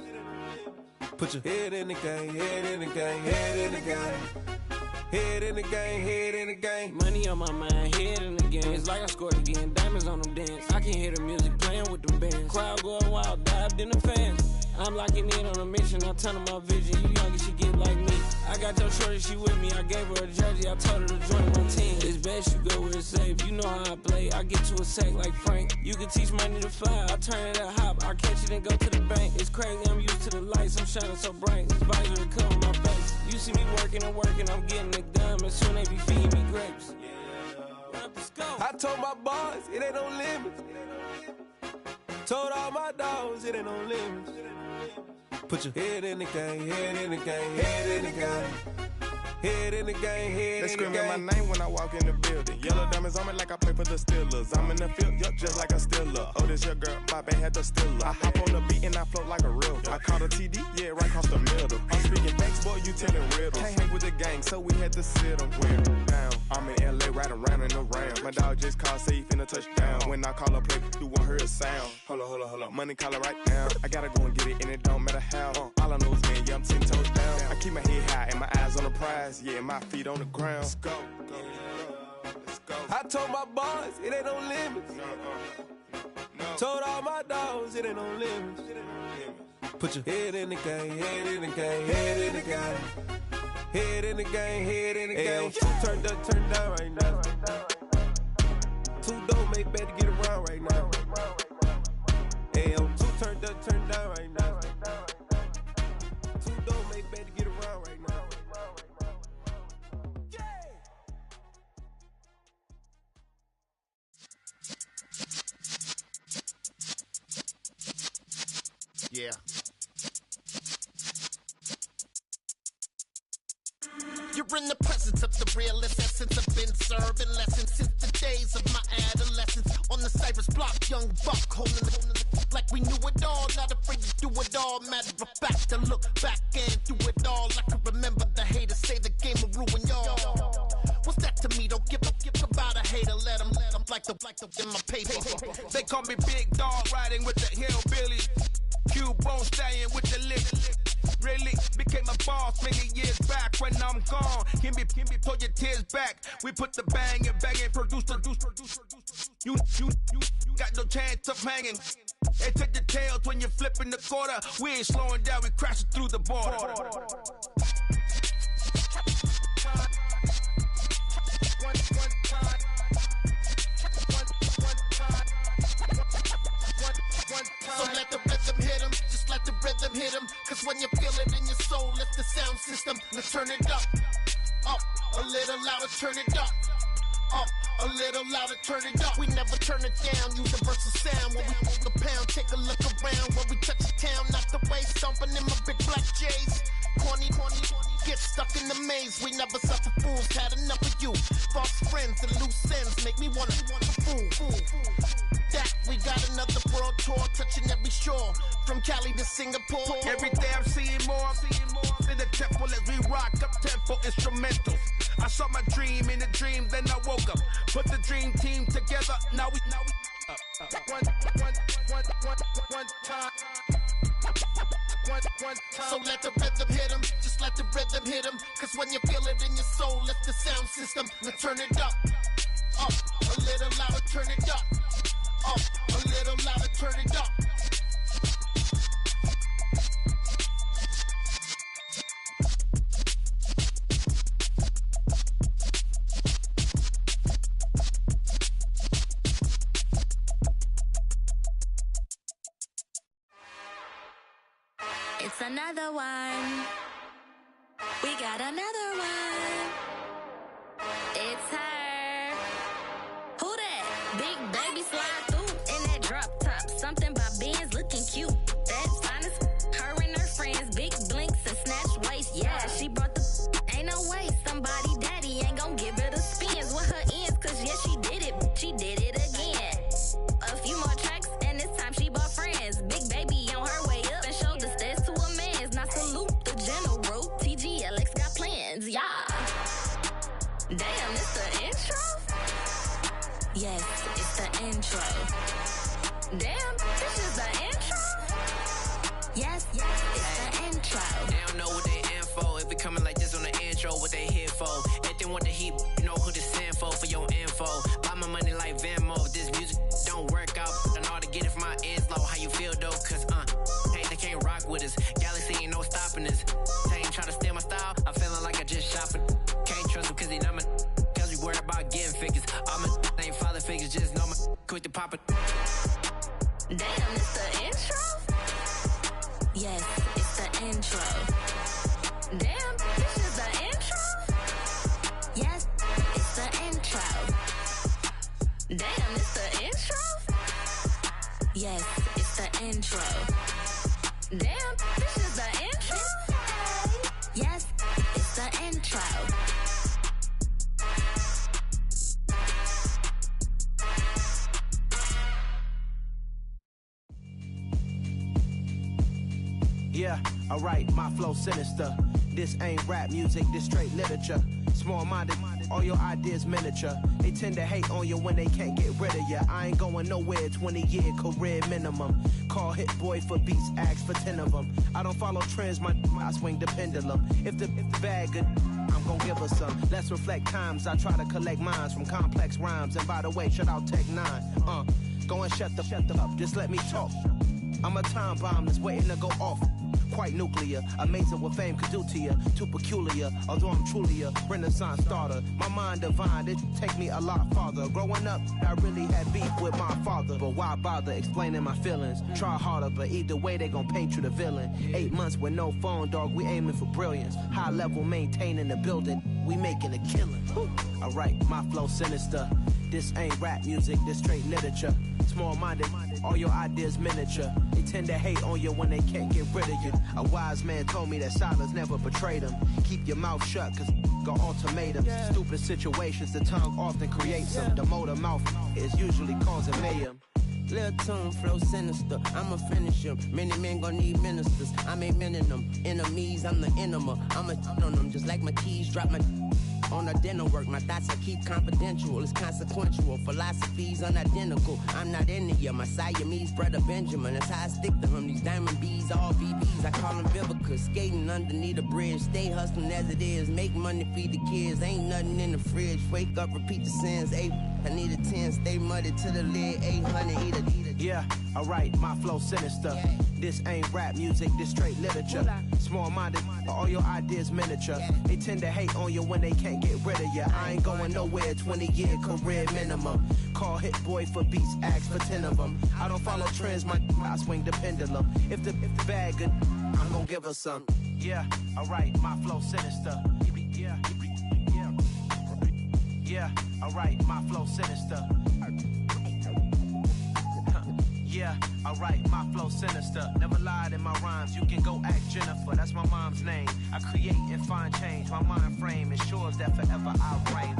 Put your head in the game, head in the game, head in the game. Head in the game, head in the game. Money on my mind, head in the game. It's like I scored again, diamonds on them dance. I can hear the music playing with them bands. Crowd going wild, dived in the fans. I'm locking in on a mission, I tell her my vision. You young and she get like me. I got your shorty, she with me. I gave her a jersey, I told her to join my team. It's best you go where it's safe. You know how I play. I get to a sack like Frank. You can teach money to fly. I turn it at hop. I catch it and go to the bank. It's crazy, I'm used to the lights. I'm shining so bright. This visor will cover my face. You see me working and working. I'm getting it done. And soon they be feeding me grapes. Let's go. I told my boys, it ain't no limits. Told all my dogs, it ain't no limits. Put your head in the game, head in the game, head in the game. Head in the game, head they in the game. They screaming my name when I walk in the building. Yellow diamonds on me like I play for the Steelers. I'm in the field, yup, just like a Steeler. Oh, this your girl, my band had the Steeler. I hop on the beat and I float like a real. I caught a TD, yeah, right across the middle. I'm speaking facts, boy, you telling riddles. Can't hang with the gang, so we had to sit them down. I'm in LA, riding around and around. My dog just called, say he finna touchdown. When I call a play, you won't hear a sound. Hold up, money calling right now. I gotta go and get it, and it don't matter how. All I know is, man, yeah, I'm 10 toes down. I keep my head high and my eyes on the prize. Yeah, my feet on the ground. Let's go. Let's go. I told my boys, it ain't no limits. Told all my dogs, it ain't no limits. Put your head in the game, head in the game, head in the game. Head in the game, head in the game. Turned up, turned down right now. Too dope, make better get around right now. Hey, I'm too turned up, turned down right now. Too dope, make better get around right now. Yeah. You're in the presence of the realest essence. I've been serving lessons since the days of my adolescence. On the Cypress block, young buck holding it like we knew it all. Not afraid to do it all. Matter of fact, to look back and do it all. I can remember the haters say the game will ruin y'all. What's that to me? Don't give about a hater. Let them like the in my paper. They call me Big Dog, riding with the hillbillies. Cubone staying with the lick. Really became a boss many years back. When I'm gone, can be pull your tears back. We put the bang and produce. You got no chance of hanging. They take the tails when you're flipping the quarter. We ain't slowing down, we crashing through the border. So let the rhythm hit him, just let the rhythm hit him. Cause when you feel it in your soul, lift the sound system. Let's turn it up, a little louder, turn it up. Up, a little louder, turn it up. We never turn it down. Universal sound when we move the pound. Take a look around when we touch the town. Not the way, stomping in my big black J's. Corny, get stuck in the maze. We never suffer fools. Had enough of you. False friends and loose ends make me wanna fool. That we got another world tour, touching every shore, from Cali to Singapore. Every day I'm seeing more in the temple as we rock up tempo instrumentals. I saw my dream in a dream, then I woke up. Put the dream team together. Now we one time. So let the rhythm hit him, just let the rhythm hit him. Cause when you feel it in your soul, lift the sound system. Now turn it up, a little louder, turn it up, a little louder, turn it up. It's another one. We got another one. It's her. Who that? Big baby slide through in that drop top. Something by Benz looking cute. That's honest. Her and her friends, big blinks and snatch waist. Yeah, she brought the. Ain't no way somebody daddy ain't gon' give her the spins with her ends. Cause yeah, she did it. She did it again. A few more tracks and this time she bought friends. Big baby on her way up and showed the stairs to a man's. Now salute the general. TGLX got plans, yeah. Damn, it's the intro? Yes, it's the intro. Damn, this is the intro? Yes, it's the intro. They don't know what they in for. If we coming like this on the intro, what they here for? If they want the heat, you know who to send for your info. Buy my money like Venmo. If this music don't work out, I know how to get it from my ends low. How you feel though? Cause hey, they can't rock with us. Galaxy ain't no stopping us. They ain't try to steal my style. I'm feeling like I just shot for. Can't trust them cause they not my. Cause we worried about getting figures. All my ain't father figures, just know my quick to pop it. Damn, it's the intro? Yes, it's the intro. Damn, this is the intro? Yes, it's the intro. Damn, it's the intro? Yes, it's the intro. Damn, this is the intro? Yes, it's the intro. Yeah, alright, my flow sinister. This ain't rap music, this straight literature. Small-minded, all your ideas miniature. They tend to hate on you when they can't get rid of you. I ain't going nowhere, 20-year career minimum. Call Hit Boy for beats, ask for 10 of them. I don't follow trends, I swing the pendulum. If the bag good, I'm gon' give her some. Let's reflect times, I try to collect minds from complex rhymes. And by the way, shout out Tech 9. Go and shut the up, just let me talk. I'm a time bomb that's waiting to go off. Quite nuclear, amazing what fame could do to you. Too peculiar, although I'm truly a renaissance starter. My mind divine, it take me a lot farther. Growing up, I really had beef with my father. But why bother explaining my feelings? Try harder, but either way they gon' paint you the villain. 8 months with no phone, dog, we aiming for brilliance. High level maintaining the building, we making a killing. Alright, my flow sinister. This ain't rap music, this straight literature. Small-minded, all your ideas miniature. They tend to hate on you when they can't get rid of you. A wise man told me that silence never betrayed him. Keep your mouth shut, cause got ultimatums. Stupid situations, the tongue often creates them. The motor mouth is usually causing mayhem. Lil' tune, flow sinister, I'ma finish him. Many men gon' need ministers, I'm aiming them. Enemies, I'm the enema, I'ma on them. Just like my keys, drop my on a dinner work. My thoughts I keep confidential, it's consequential. Philosophies unidentical, I'm not into ya. My Siamese brother Benjamin, that's how I stick to him. These diamond bees, all BBs, I call them Vivica. Skating underneath a bridge, stay hustling as it is. Make money, feed the kids, ain't nothing in the fridge. Wake up, repeat the sins, I need a 10, stay muddy to the lid, 800, eat a. Yeah, alright, my flow sinister. This ain't rap music, this straight literature. Small-minded, all your ideas miniature. They tend to hate on you when they can't get rid of you. I ain't going nowhere, 20-year career minimum. Call Hit Boy for beats, ask for 10 of them. I don't follow trends, I swing the pendulum. If the bag good, I'm gon' give her some. Yeah, alright, my flow sinister. Yeah. Yeah, alright, my flow sinister. Yeah, alright, my flow sinister. Never lied in my rhymes, you can go ask Jennifer. That's my mom's name. I create and find change. My mind frame ensures that forever I'll reign.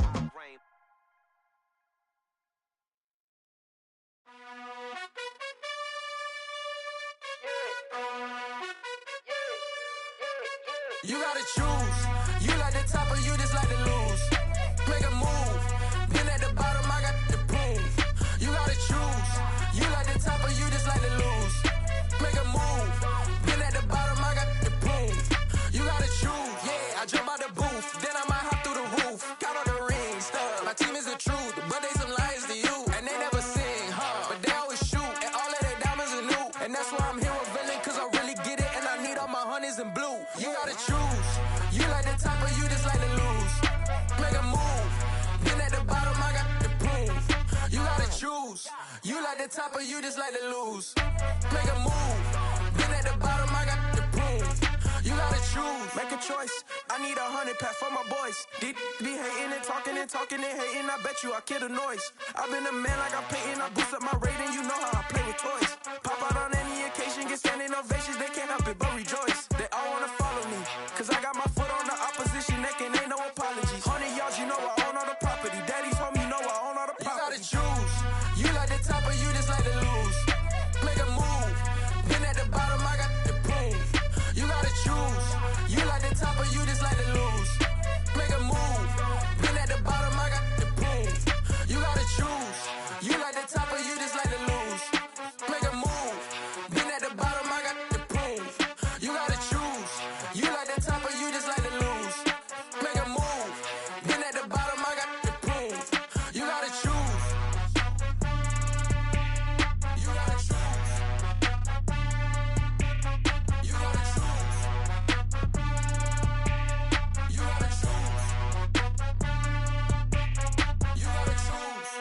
You gotta choose. You like the top or you just like to lose. Make a move. Been at the bottom, I got the proof. You gotta choose. You like the top or you just like to lose. Make a move. Been at the bottom, I got the proof. You gotta choose. Yeah, I jump out the booth. Then I might hop through the roof. Got all the rings, stuff. My team is the truth, but they some liars to you. And they never sing, but they always shoot. And all of their diamonds are new. And that's why I'm here with villain, cause I really get it. And I need all my honeys in blue. You gotta choose. You like the top or you just like to lose. Make a move. Been at the bottom, I got the proof. You gotta choose. You like the top or you just like to lose. Make a move. Been at the bottom, I got the proof. You gotta choose. Make a choice. I need 100 pack for my boys. Be hating and talking and hating. I bet you I kill the noise. I've been a man like I'm Peyton. I boost up my rating. You know how I play with toys. Pop out on any occasion, get standing ovations. They can't help it but rejoice. They all wanna follow me, cause I got my foot on the opposition neck and ain't no apologies. 100 yards, you know I own all the property. Daddy's home, you know I own all the property. You gotta choose. You like the top or you just like to lose. Make a move. Been at the bottom, I got the proof. You gotta choose. You like the top or you just like to lose. Make a move. Been at the bottom, I got the proof. You gotta choose. You like the top or you just like to lose. Make a move. Been at the bottom, I got the proof. You gotta choose. You like the top or you just like to lose. Make a move. Been at the bottom, I got the proof. You gotta choose. You gotta choose. You gotta choose. You gotta choose. You gotta choose.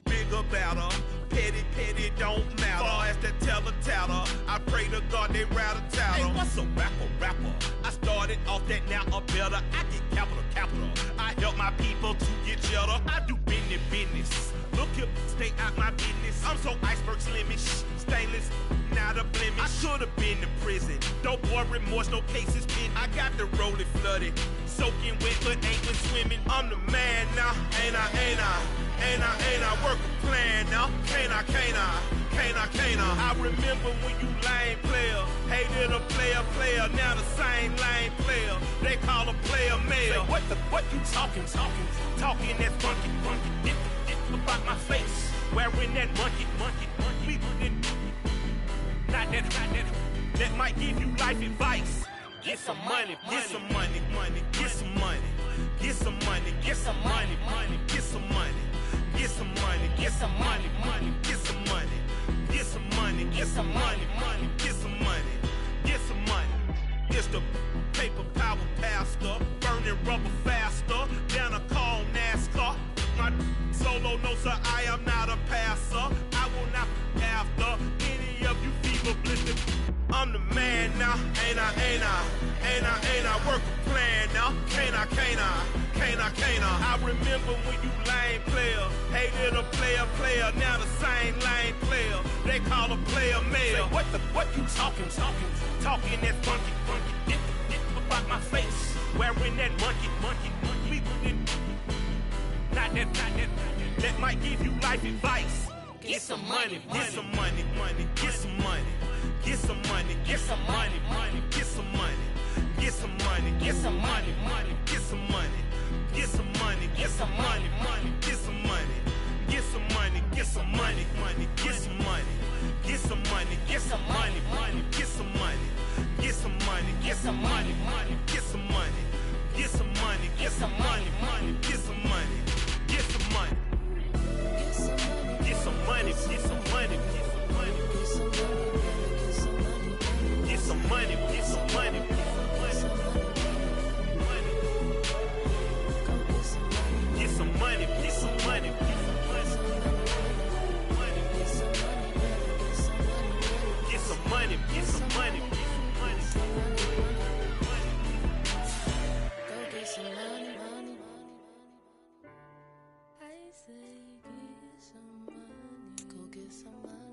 Bigger, better, petty, don't matter. Far as the teller, I pray to God they rattle tattle. Hey, what's a rapper? I started off that, now I'm better. I get capital. I help my people to get cheddar. I do business. Look here, stay out my business. I'm so iceberg slimish, stainless, not a blemish. I should've been in prison. Don't boy remorse, no cases pinned. I got the rolling flooded, soaking wet, but ain't been swimming. I'm the man now, ain't I work a plan now. Can't I? I remember when you lame player, hated a player, now the same lame player. They call a player mayor. What you talking that's funky. Get about my face, wearing that monkey. We not that might give you life advice. Get some money. It's the paper power pastor, burning rubber faster than a call NASCAR. My solo, no sir, I am not a passer. I will not after any of you fever blistered. I'm the man now, ain't I work a plan now. Can't I? I remember when you lame player, hated a player, now the same lame player. They call a player mayor. What you talking that funky. Get about my face, wearing that monkey. We not that might give you life advice. Get some money. Get some money. money, get some money, get some money. Go get some money, money. I say get some money. Go get some money.